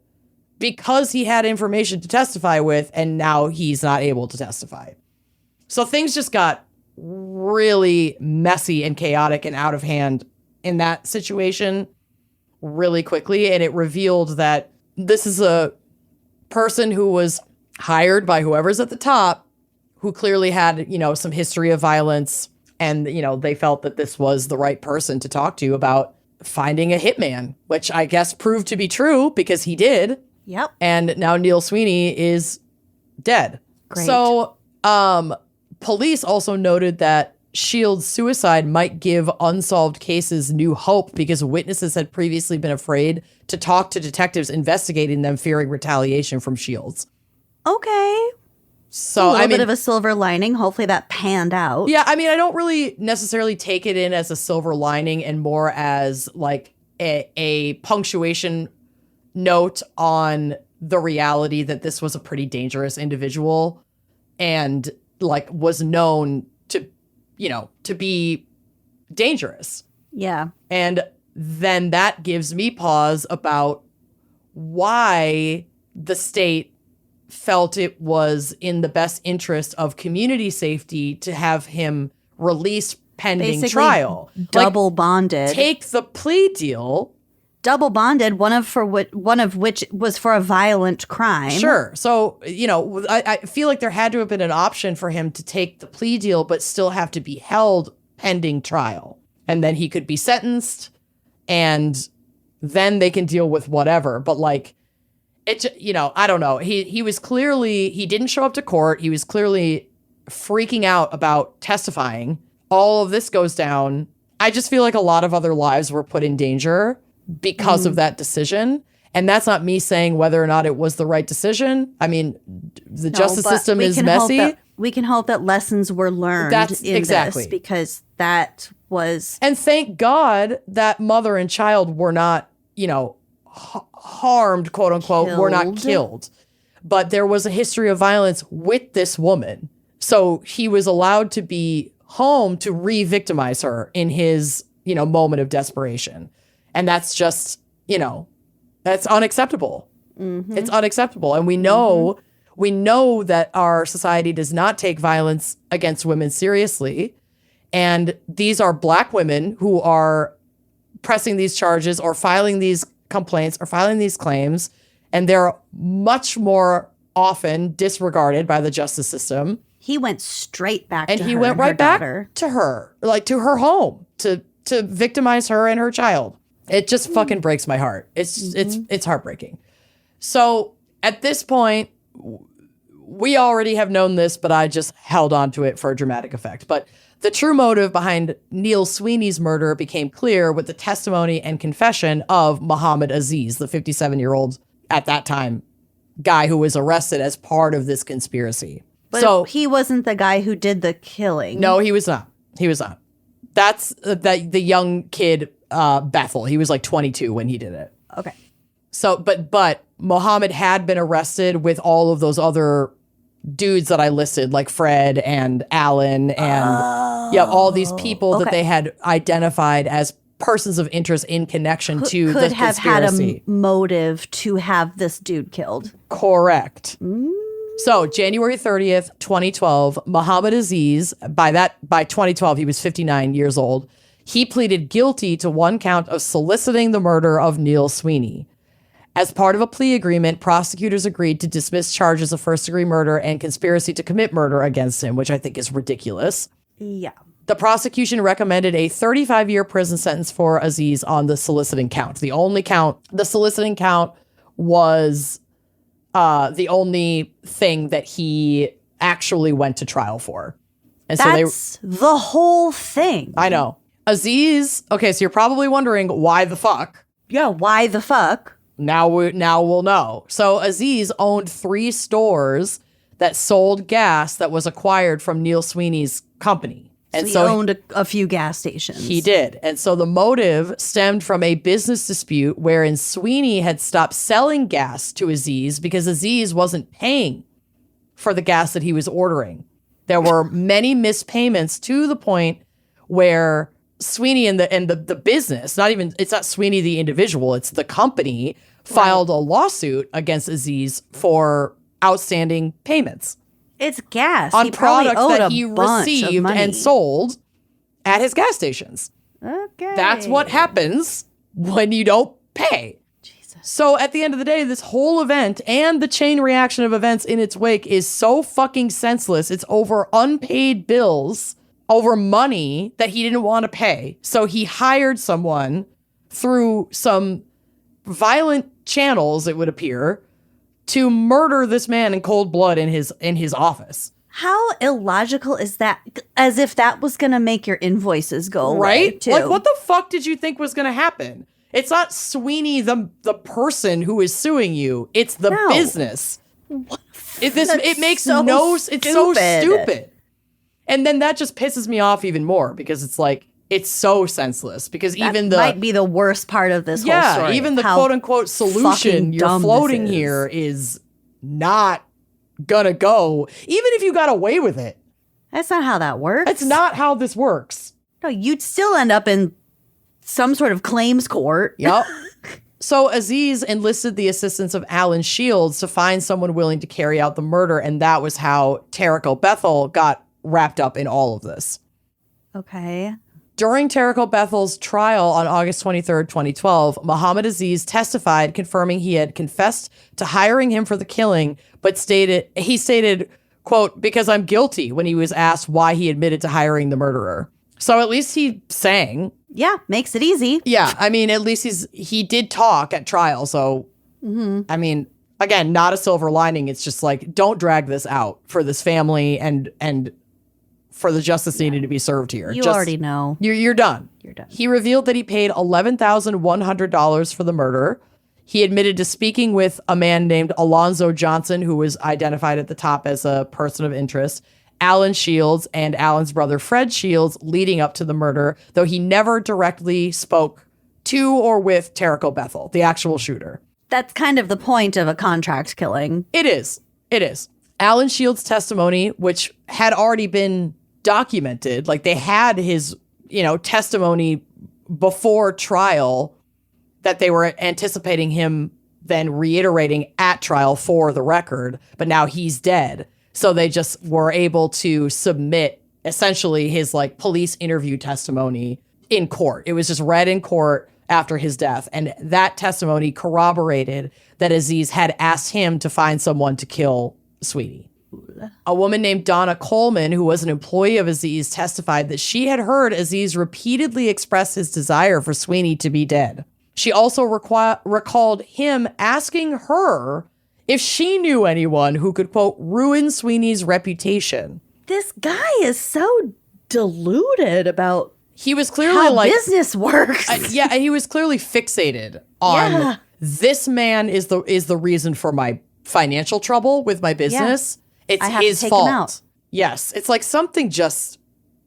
because he had information to testify with, and now he's not able to testify. So things just got really messy and chaotic and out of hand in that situation really quickly. And it revealed that this is a person who was hired by whoever's at the top, who clearly had, some history of violence. And, they felt that this was the right person to talk to about finding a hitman, which I guess proved to be true because he did. Yep. And now Neil Sweeney is dead. Great. So, police also noted that Shield's suicide might give unsolved cases new hope because witnesses had previously been afraid to talk to detectives investigating them, fearing retaliation from Shields. Okay. So, a little bit of a silver lining. Hopefully that panned out. Yeah, I don't really necessarily take it in as a silver lining and more as like a punctuation note on the reality that this was a pretty dangerous individual and like was known to be dangerous. Yeah. And then that gives me pause about why the state felt it was in the best interest of community safety to have him released pending Basically trial. Double bonded. Take the plea deal. Double bonded, one of which was for a violent crime. Sure. So, I feel like there had to have been an option for him to take the plea deal, but still have to be held pending trial. And then he could be sentenced and then they can deal with whatever. But like, I don't know. He was clearly, he didn't show up to court. He was clearly freaking out about testifying. All of this goes down. I just feel like a lot of other lives were put in danger because of that decision. And that's not me saying whether or not it was the right decision. The justice system is messy. We can hope that lessons were learned exactly. this because that was... And thank God that mother and child were not, harmed, quote unquote, were not killed. But there was a history of violence with this woman. So he was allowed to be home to re-victimize her in his, moment of desperation. And that's just, that's unacceptable. Mm-hmm. It's unacceptable. And we know that our society does not take violence against women seriously. And these are Black women who are pressing these charges or filing these complaints or filing these claims. And they're much more often disregarded by the justice system. He went straight back and to he her went and right her back daughter. to her, like to her home to victimize her and her child. It just fucking breaks my heart. It's heartbreaking. So at this point, we already have known this, but I just held on to it for a dramatic effect. But the true motive behind Neil Sweeney's murder became clear with the testimony and confession of Muhammad Aziz, the 57-year-old at that time guy who was arrested as part of this conspiracy. But so he wasn't the guy who did the killing. No, he was not. He was not. That's the young kid, Bethel. He was like 22 when he did it. Okay. So, but Muhammad had been arrested with all of those other dudes that I listed, like Fred and Alan and all these people that they had identified as persons of interest in connection to the conspiracy. Could have had a motive to have this dude killed. Correct. So January 30th, 2012, Muhammad Aziz, by 2012, he was 59 years old. He pleaded guilty to one count of soliciting the murder of Neil Sweeney. As part of a plea agreement, prosecutors agreed to dismiss charges of first-degree murder and conspiracy to commit murder against him, which I think is ridiculous. Yeah. The prosecution recommended a 35-year prison sentence for Aziz on the soliciting count. The soliciting count was the only thing that he actually went to trial for. And That's the whole thing. I know. Aziz, okay, so you're probably wondering why the fuck? Yeah, why the fuck? Now we'll know. So Aziz owned 3 stores that sold gas that was acquired from Neil Sweeney's company. And so he owned a few gas stations. He did. And so the motive stemmed from a business dispute wherein Sweeney had stopped selling gas to Aziz because Aziz wasn't paying for the gas that he was ordering. There were many missed payments to the point where Sweeney and the business, it's not Sweeney the individual, it's the company filed a lawsuit against Aziz for outstanding payments. It's gas. On he probably products owed that a he bunch of received money. and sold at his gas stations. Okay. That's what happens when you don't pay. Jesus. So at the end of the day, this whole event and the chain reaction of events in its wake is so fucking senseless. It's over unpaid bills, over money that he didn't want to pay. So he hired someone through some violent channels, it would appear, to murder this man in cold blood in his office. How illogical is that? As if that was going to make your invoices go away, Right? too. Like, what the fuck did you think was going to happen? It's not Sweeney, the person who is suing you. It's the No. business. It makes so it's so stupid. stupid. And then that just pisses me off even more because it's like, it's so senseless because That even the might be the worst part of this whole story. even the how quote unquote solution fucking you're dumb floating this is. here is not gonna go, even if you got away with it. That's not how that works. That's not how this works. No, you'd still end up in some sort of claims court. Yep. So Aziz enlisted the assistance of Alan Shields to find someone willing to carry out the murder, and that was how Tarek O'Bethel got wrapped up in all of this. Okay. During Tarek O'Bethel's trial on August 23rd, 2012, Muhammad Aziz testified, confirming he had confessed to hiring him for the killing, but he stated, quote, because I'm guilty, when he was asked why he admitted to hiring the murderer. So at least he sang. Yeah, makes it easy. Yeah, I mean, at least he did talk at trial. So, I mean, again, not a silver lining. It's just like, don't drag this out for this family and for the justice needed to be served here. You already know. You're done. You're done. He revealed that he paid $11,100 for the murder. He admitted to speaking with a man named Alonzo Johnson, who was identified at the top as a person of interest, Alan Shields, and Alan's brother Fred Shields leading up to the murder, though he never directly spoke to or with Tarek O'Bethel, the actual shooter. That's kind of the point of a contract killing. It is. It is. Alan Shields' testimony, which had already been documented, like they had his, testimony before trial that they were anticipating him then reiterating at trial for the record, but now he's dead. So they just were able to submit essentially his police interview testimony in court. It was just read in court after his death. And that testimony corroborated that Aziz had asked him to find someone to kill Sweetie. A woman named Donna Coleman, who was an employee of Aziz, testified that she had heard Aziz repeatedly express his desire for Sweeney to be dead. She also recalled him asking her if she knew anyone who could, quote, ruin Sweeney's reputation. This guy is so deluded about He was clearly how business works. He was clearly fixated on this man is the reason for my financial trouble with my business. It's I have his to take fault. him out. Yes, it's like something just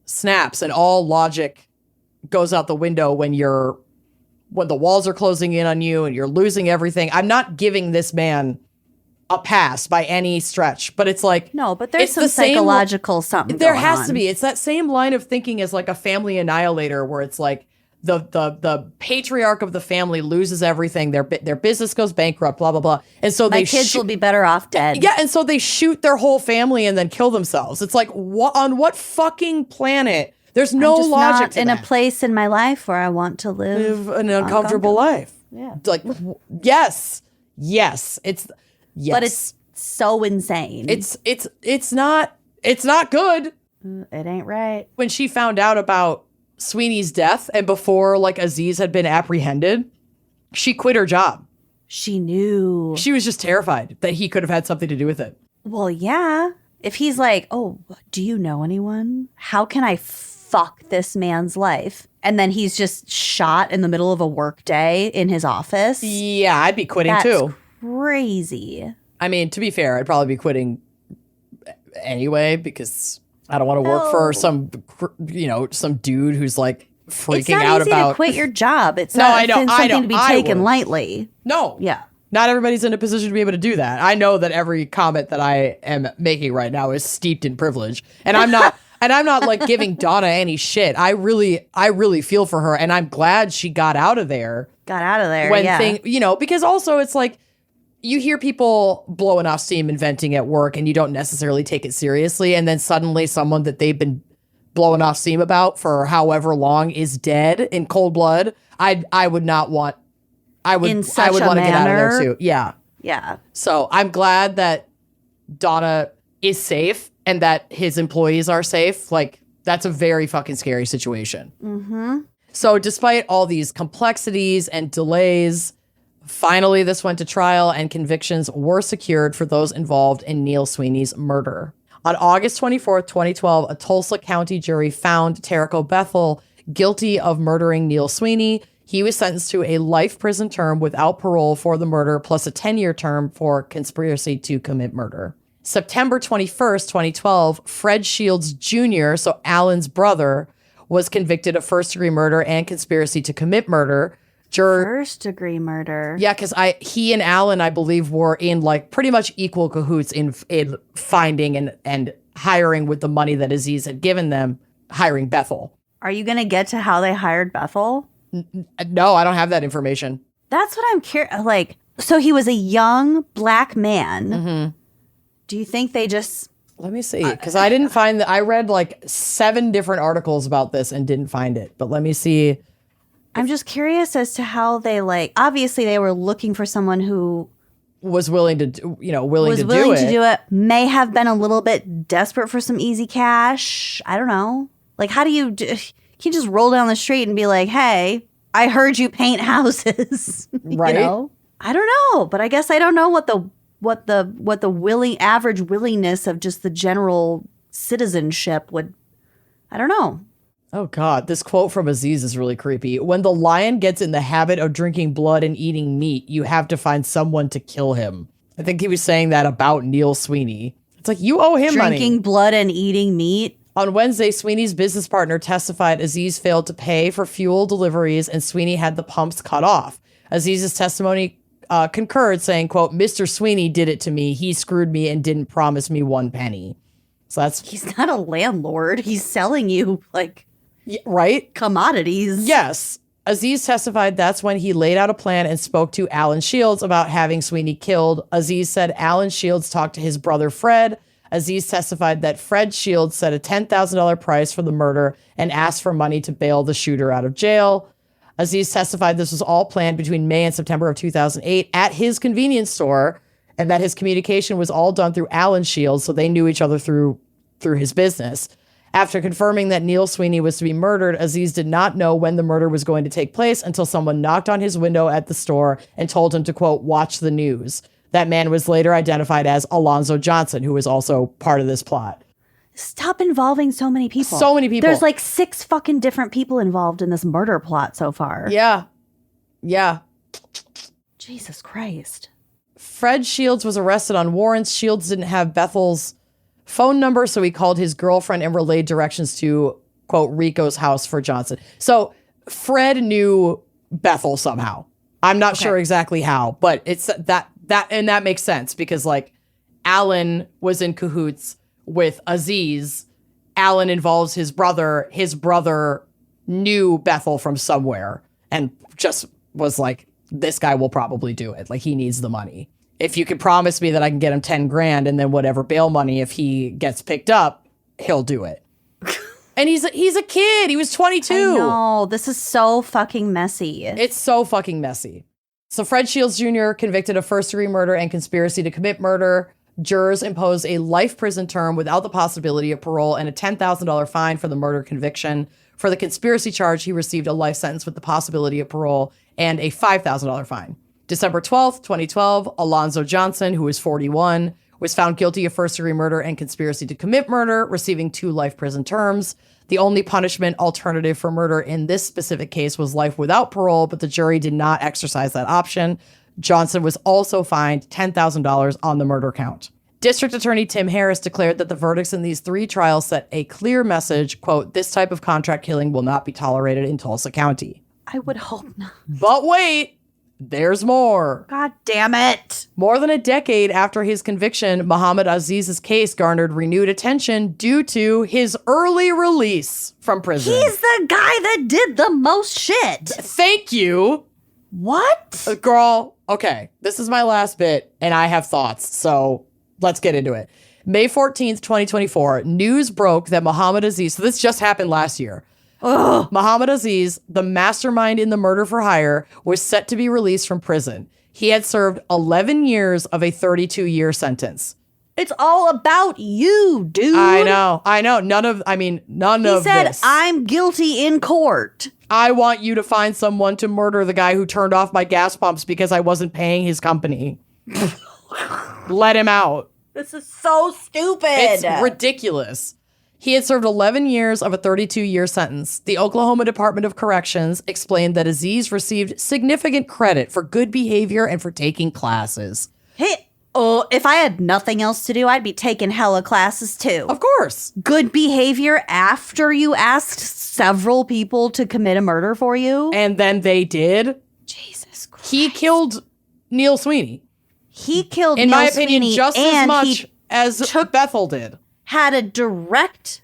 snaps and all logic goes out the window when the walls are closing in on you and you're losing everything. I'm not giving this man a pass by any stretch, but it's like No, but there's it's some the same- psychological something There going has on. to be. It's that same line of thinking as like a family annihilator, where it's like the patriarch of the family loses everything, their business goes bankrupt, blah blah blah, and so My kids will be better off dead. yeah, and so they shoot their whole family and then kill themselves. It's like, on what fucking planet? There's no I'm just logic not to in that. a place in my life where I want to live Live an uncomfortable life. Yeah. Like, yes, it's yes, But it's so insane. it's not good. It ain't right. When she found out about Sweeney's death and before Aziz had been apprehended, she quit her job. She knew. She was just terrified that he could have had something to do with it. Well, yeah. If he's like, oh, do you know anyone? How can I fuck this man's life? And then he's just shot in the middle of a work day in his office. Yeah, I'd be quitting That's too. crazy. I mean, to be fair, I'd probably be quitting anyway because I don't want to work for some dude who's like freaking It's not out easy about. to quit your job. It's No, not I know, something I know, to be I taken would. lightly. No, Yeah. not everybody's in a position to be able to do that. I know that every comment that I am making right now is steeped in privilege, and I'm not. And I'm not like giving Donna any shit. I really feel for her, and I'm glad she got out of there. Because also it's like you hear people blowing off steam and venting at work, and you don't necessarily take it seriously, and then suddenly someone that they've been blowing off steam about for however long is dead in cold blood. I would not want. I would want to get out of there too. Yeah. Yeah. So I'm glad that Donna is safe and that his employees are safe. Like, that's a very fucking scary situation. Mm-hmm. So despite all these complexities and delays, finally this went to trial and convictions were secured for those involved in Neil Sweeney's murder. On August 24th, 2012, a Tulsa County jury found Terrico Bethel guilty of murdering Neil Sweeney. He was sentenced to a life prison term without parole for the murder, plus a 10-year term for conspiracy to commit murder. September 21st, 2012, Fred Shields Jr., so Alan's brother, was convicted of first-degree murder and conspiracy to commit murder. First-degree murder? Yeah, because he and Alan, I believe, were in like pretty much equal cahoots in finding and hiring with the money that Aziz had given them, hiring Bethel. Are you going to get to how they hired Bethel? No, I don't have that information. That's what I'm curious. Like, so he was a young black man. Mm-hmm. Do you think they just... Let me see, because I didn't find that. I read like 7 different articles about this and didn't find it. But let me see. I'm just curious as to how they obviously they were looking for someone who was willing to do it. May have been a little bit desperate for some easy cash. I don't know. Like, how do you just roll down the street and be like, hey, I heard you paint houses. Right. I don't know, but I guess I don't know what the average willingness of just the general citizenship would. I don't know. Oh God, this quote from Aziz is really creepy. When the lion gets in the habit of drinking blood and eating meat, you have to find someone to kill him. I think he was saying that about Neil Sweeney. It's like, you owe him money. Drinking blood and eating meat. On Wednesday, Sweeney's business partner testified Aziz failed to pay for fuel deliveries and Sweeney had the pumps cut off. Aziz's testimony concurred, saying, quote, Mr. Sweeney did it to me. He screwed me and didn't promise me 1 penny. So he's not a landlord. He's selling you right? Commodities. Yes. Aziz testified that's when he laid out a plan and spoke to Alan Shields about having Sweeney killed. Aziz said Alan Shields talked to his brother Fred. Aziz testified that Fred Shields set a $10,000 price for the murder and asked for money to bail the shooter out of jail. Aziz testified this was all planned between May and September of 2008 at his convenience store, and that his communication was all done through Alan Shields, so they knew each other through his business. After confirming that Neil Sweeney was to be murdered, Aziz did not know when the murder was going to take place until someone knocked on his window at the store and told him to, quote, watch the news. That man was later identified as Alonzo Johnson, who was also part of this plot. Stop involving so many people. So many people. There's like 6 fucking different people involved in this murder plot so far. Yeah. Yeah. Jesus Christ. Fred Shields was arrested on warrants. Shields didn't have Bethel's phone number, so he called his girlfriend and relayed directions to, quote, Rico's house for Johnson. So Fred knew Bethel somehow. I'm not sure exactly how, but it's that makes sense because like Alan was in cahoots with Aziz. Alan involves his brother. His brother knew Bethel from somewhere and just was like, this guy will probably do it. Like, he needs the money. If you could promise me that I can get him 10 grand and then whatever bail money, if he gets picked up, he'll do it. And he's a kid. He was 22. I know. This is so fucking messy. It's so fucking messy. So Fred Shields Jr. convicted of first-degree murder and conspiracy to commit murder. Jurors imposed a life prison term without the possibility of parole and a $10,000 fine for the murder conviction. For the conspiracy charge, he received a life sentence with the possibility of parole and a $5,000 fine. December 12th, 2012, Alonzo Johnson, who was 41, was found guilty of first-degree murder and conspiracy to commit murder, receiving 2 life prison terms. The only punishment alternative for murder in this specific case was life without parole, but the jury did not exercise that option. Johnson was also fined $10,000 on the murder count. District Attorney Tim Harris declared that the verdicts in these 3 trials set a clear message, quote, this type of contract killing will not be tolerated in Tulsa County. I would hope not. But wait, there's more. God damn it. More than a decade after his conviction, Muhammad Aziz's case garnered renewed attention due to his early release from prison. He's the guy that did the most shit. Thank you. What? Girl, okay, this is my last bit, and I have thoughts, so let's get into it. May 14th, 2024, news broke that Muhammad Aziz, so this just happened last year. Ugh. Muhammad Aziz, the mastermind in the murder for hire, was set to be released from prison. He had served 11 years of a 32-year sentence. It's all about you, dude. I know. None of He said, this. I'm guilty in court. I want you to find someone to murder the guy who turned off my gas pumps because I wasn't paying his company. Let him out. This is so stupid. It's ridiculous. He had served 11 years of a 32-year sentence. The Oklahoma Department of Corrections explained that Aziz received significant credit for good behavior and for taking classes. Hey, if I had nothing else to do, I'd be taking hella classes too. Of course. Good behavior after you asked several people to commit a murder for you. And then they did. Jesus Christ. He killed Neil Sweeney. He killed In Neil my opinion, Sweeney, just as and much he as Bethel did. had a direct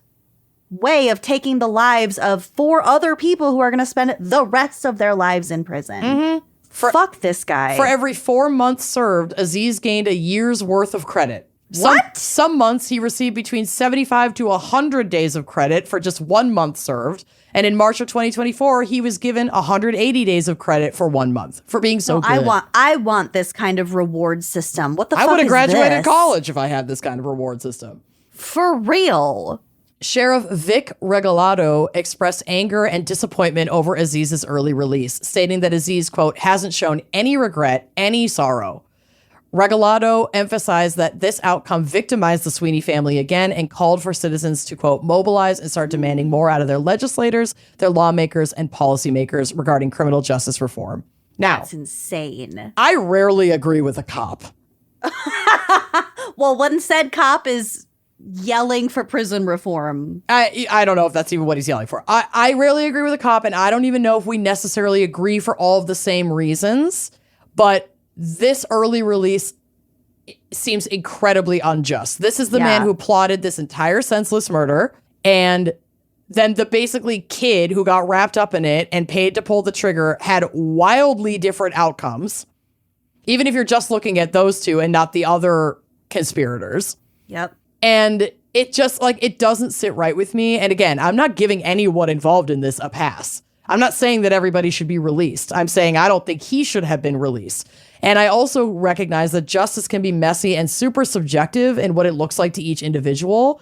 way of taking the lives of 4 other people who are going to spend the rest of their lives in prison. Mm-hmm. Fuck this guy. For every 4 months served, Aziz gained a year's worth of credit. What? Some months he received between 75 to 100 days of credit for just 1 month served. And in March of 2024, he was given 180 days of credit for 1 month for being so good. I want this kind of reward system. What the fuck I would have is graduated this? college if I had this kind of reward system. For real. Sheriff Vic Regalado expressed anger and disappointment over Aziz's early release, stating that Aziz, quote, hasn't shown any regret, any sorrow. Regalado emphasized that this outcome victimized the Sweeney family again and called for citizens to, quote, mobilize and start demanding more out of their legislators, their lawmakers, and policymakers regarding criminal justice reform. Now, That's insane. I rarely agree with a cop. Well, one said cop is yelling for prison reform. I don't know if that's even what he's yelling for. I rarely agree with a cop, and I don't even know if we necessarily agree for all of the same reasons, but this early release seems incredibly unjust. This is the man who plotted this entire senseless murder, and then the basically kid who got wrapped up in it and paid to pull the trigger had wildly different outcomes, even if you're just looking at those two and not the other conspirators. Yep. And it just, like, it doesn't sit right with me. And again, I'm not giving anyone involved in this a pass. I'm not saying that everybody should be released. I'm saying I don't think he should have been released. And I also recognize that justice can be messy and super subjective in what it looks like to each individual.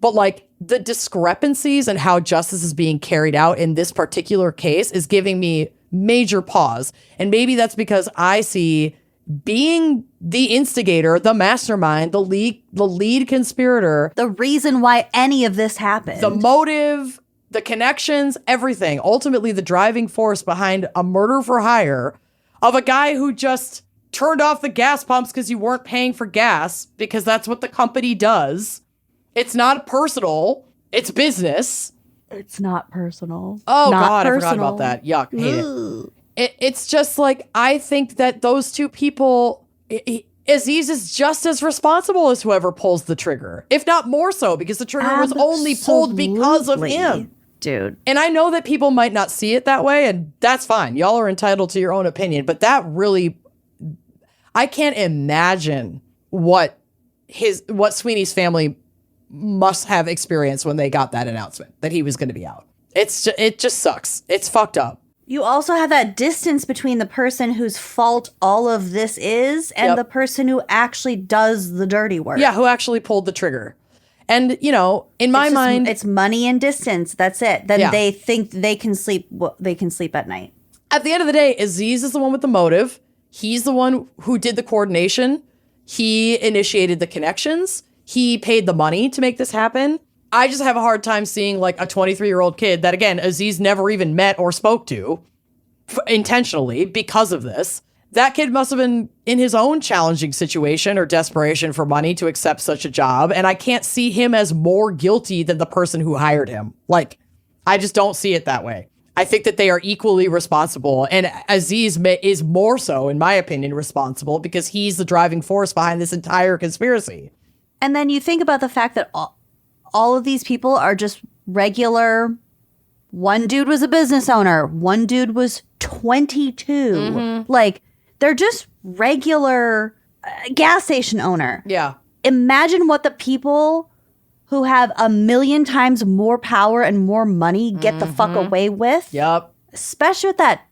But, like, the discrepancies and how justice is being carried out in this particular case is giving me major pause. And maybe that's because I see being the instigator, the mastermind, the lead conspirator, The reason why any of this happened. the motive, the connections, everything, ultimately the driving force behind a murder for hire of a guy who just turned off the gas pumps because you weren't paying for gas, because that's what the company does. It's not personal. It's business. It's not personal. Oh, Not God, personal. I forgot about that. Yuck. Hate it. Ugh. It's just like, I think that those two people, Aziz is just as responsible as whoever pulls the trigger, if not more so, because the trigger was only pulled because of Absolutely. him. Dude. And I know that people might not see it that way, and that's fine. Y'all are entitled to your own opinion, but that really, I can't imagine what Sweeney's family must have experienced when they got that announcement that he was going to be out. It just sucks. It's fucked up. You also have that distance between the person whose fault all of this is and Yep. the person who actually does the dirty work. Yeah, who actually pulled the trigger. And, you know, in my mind, it's money and distance. That's it. Then Yeah. they think they can sleep. They can sleep at night. at the end of the day, Aziz is the one with the motive. He's the one who did the coordination. He initiated the connections. He paid the money to make this happen. I just have a hard time seeing like a 23-year-old kid that, again, Aziz never even met or spoke to intentionally because of this. That kid must have been in his own challenging situation or desperation for money to accept such a job. And I can't see him as more guilty than the person who hired him. Like, I just don't see it that way. I think that they are equally responsible. And Aziz is more so, in my opinion, responsible because he's the driving force behind this entire conspiracy. And then you think about the fact that all of these people are just regular. One dude was a business owner. One dude was 22. Like, they're just regular gas station owner. Yeah. Imagine what the people who have a million times more power and more money get the fuck away with. Yep. Especially with that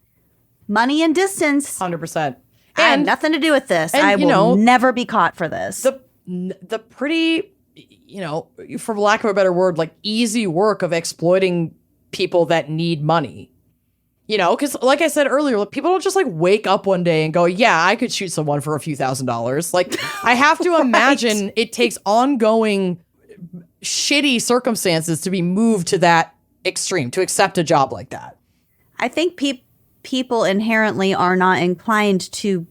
money and distance. 100%. I have And nothing to do with this. and, I you will know, never be caught for this. the pretty, for lack of a better word, like easy work of exploiting people that need money. Because like I said earlier, like, people don't just like wake up one day and go, yeah, I could shoot someone for a few $1,000s. Like, I have to imagine it takes ongoing shitty circumstances to be moved to that extreme, to accept a job like that. I think people inherently are not inclined to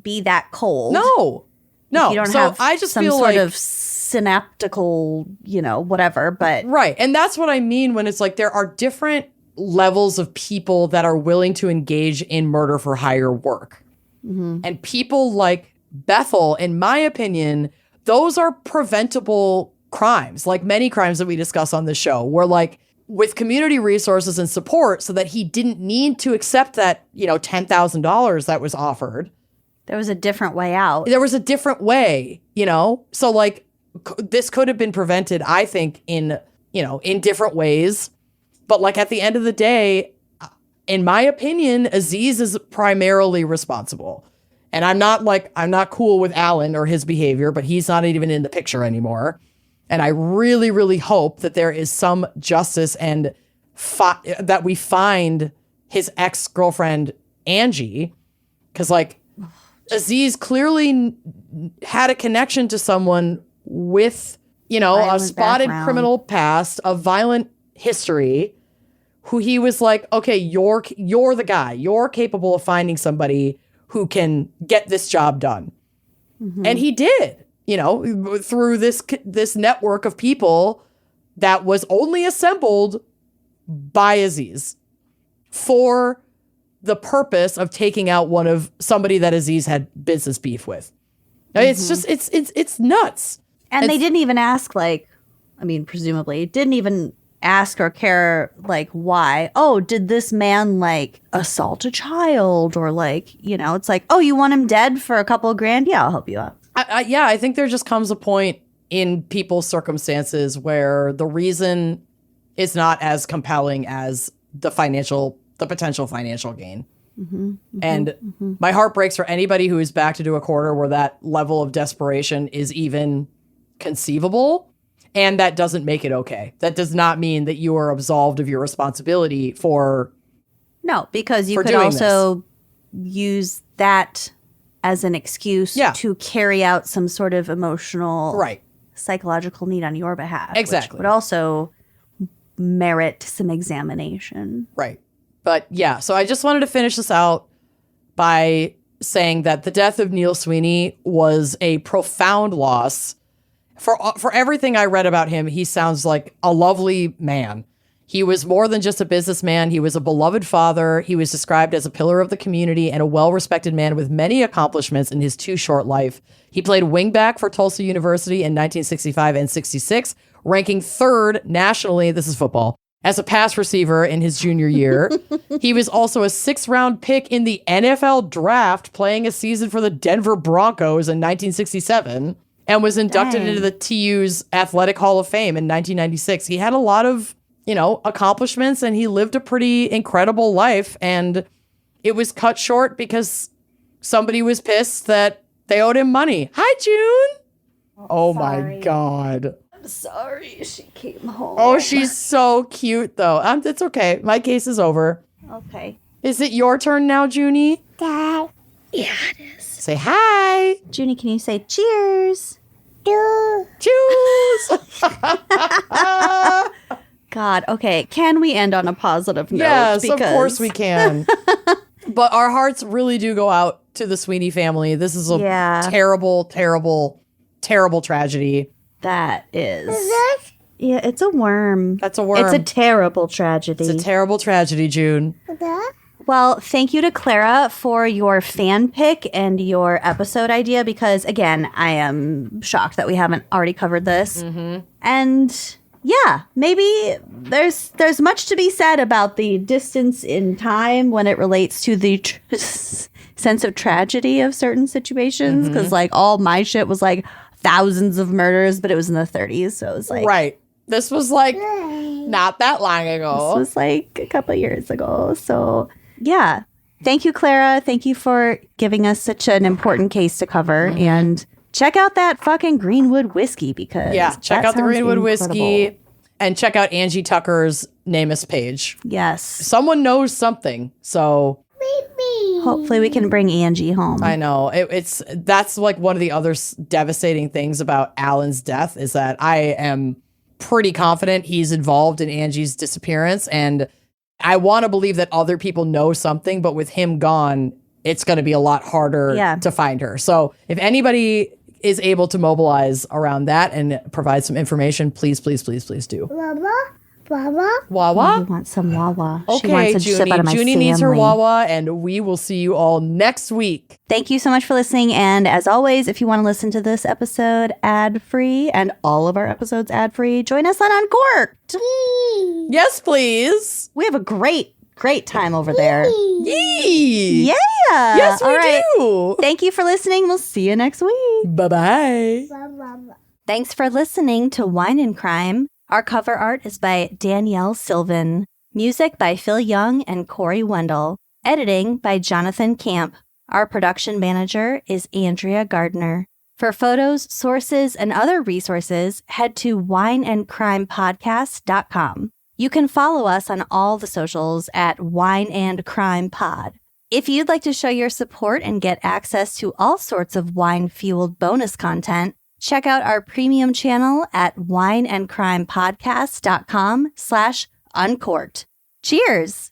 be that cold. No. You don't So have I just some feel sort like of synaptical, whatever. But right. And that's what I mean when it's like there are different levels of people that are willing to engage in murder for hire work. And people like Bethel, in my opinion, those are preventable crimes, like many crimes that we discuss on this show, where like with community resources and support so that he didn't need to accept that, $10,000 that was offered. there was a different way out. There was a different way, So like this could have been prevented, I think, in different ways. But like at the end of the day, in my opinion, Aziz is primarily responsible. And I'm not cool with Alan or his behavior, but he's not even in the picture anymore. And I really, really hope that there is some justice and that we find his ex-girlfriend, Angie. Because like Aziz clearly had a connection to someone with, a Violent spotted background. criminal past, a violent history, who he was like, okay, you're the guy. You're capable of finding somebody who can get this job done. And he did, through this network of people that was only assembled by Aziz for the purpose of taking out somebody that Aziz had business beef with. It's just, it's nuts. And they didn't even ask, presumably, didn't even ask or care, why. Oh, did this man, assault a child? Or, it's like, oh, you want him dead for a couple of grand? Yeah, I'll help you out. I think there just comes a point in people's circumstances where the reason is not as compelling as the potential financial gain. My heart breaks for anybody who is backed into a corner where that level of desperation is even conceivable. And that doesn't make it okay. That does not mean that you are absolved of your responsibility for. No, because you for could doing also use that as an excuse to carry out some sort of emotional, psychological need on your behalf. Exactly. Which would also merit some examination. Right. But yeah, so I just wanted to finish this out by saying that the death of Neil Sweeney was a profound loss. For everything I read about him, he sounds like a lovely man. He was more than just a businessman. He was a beloved father. He was described as a pillar of the community and a well-respected man with many accomplishments in his too short life. He played wingback for Tulsa University in 1965 and 66, ranking third nationally, this is football, as a pass receiver in his junior year. He was also a 6th-round pick in the NFL draft, playing a season for the Denver Broncos in 1967. And was inducted into the TU's Athletic Hall of Fame in 1996. He had a lot of, accomplishments, and he lived a pretty incredible life. And it was cut short because somebody was pissed that they owed him money. Hi, June. Oh my God. I'm sorry she came home. Oh, she's so cute, though. It's okay. My case is over. Okay. Is it your turn now, Junie? Dad. Yeah, it is. Say hi. Junie, can you say cheers? Cheers. God, okay. Can we end on a positive note? Yes, of course we can. But our hearts really do go out to the Sweeney family. This is a terrible, terrible, terrible tragedy. That is. Yeah, it's a worm. That's a worm. It's a terrible tragedy. It's a terrible tragedy, June. Well, thank you to Clara for your fan pick and your episode idea because, again, I am shocked that we haven't already covered this. And yeah, maybe there's much to be said about the distance in time when it relates to the sense of tragedy of certain situations. Because, like, all my shit was, like, thousands of murders, but it was in the 30s. So it was like... Right. This was, like, not that long ago. This was, like, a couple of years ago. So... yeah. Thank you, Clara. Thank you for giving us such an important case to cover. And check out that fucking Greenwood whiskey because check out the Greenwood incredible. whiskey and check out Angie Tucker's NamUs page. Yes. Someone knows something. So Hopefully we can bring Angie home. I know that's like one of the other devastating things about Alan's death is that I am pretty confident he's involved in Angie's disappearance. And I want to believe that other people know something, but with him gone, it's going to be a lot harder to find her. So if anybody is able to mobilize around that and provide some information, please, please, please, please do. Wawa? We want some Wawa. She Okay, wants a sip out of my Junie needs her family. Wawa, and we will see you all next week. Thank you so much for listening. And as always, if you want to listen to this episode ad-free and all of our episodes ad-free, join us on Uncorked. Yes, please. We have a great time over there. Yee. Yeah. Yes, we All right. do. Thank you for listening. We'll see you next week. Bye-bye. Thanks for listening to Wine and Crime. Our cover art is by Danielle Sylvan. Music by Phil Young and Corey Wendell. Editing by Jonathan Camp. Our production manager is Andrea Gardner. For photos, sources, and other resources, head to wineandcrimepodcast.com. You can follow us on all the socials at Wine and Crime Pod. If you'd like to show your support and get access to all sorts of wine-fueled bonus content, check out our premium channel at wineandcrimepodcast.com/uncorked. Cheers!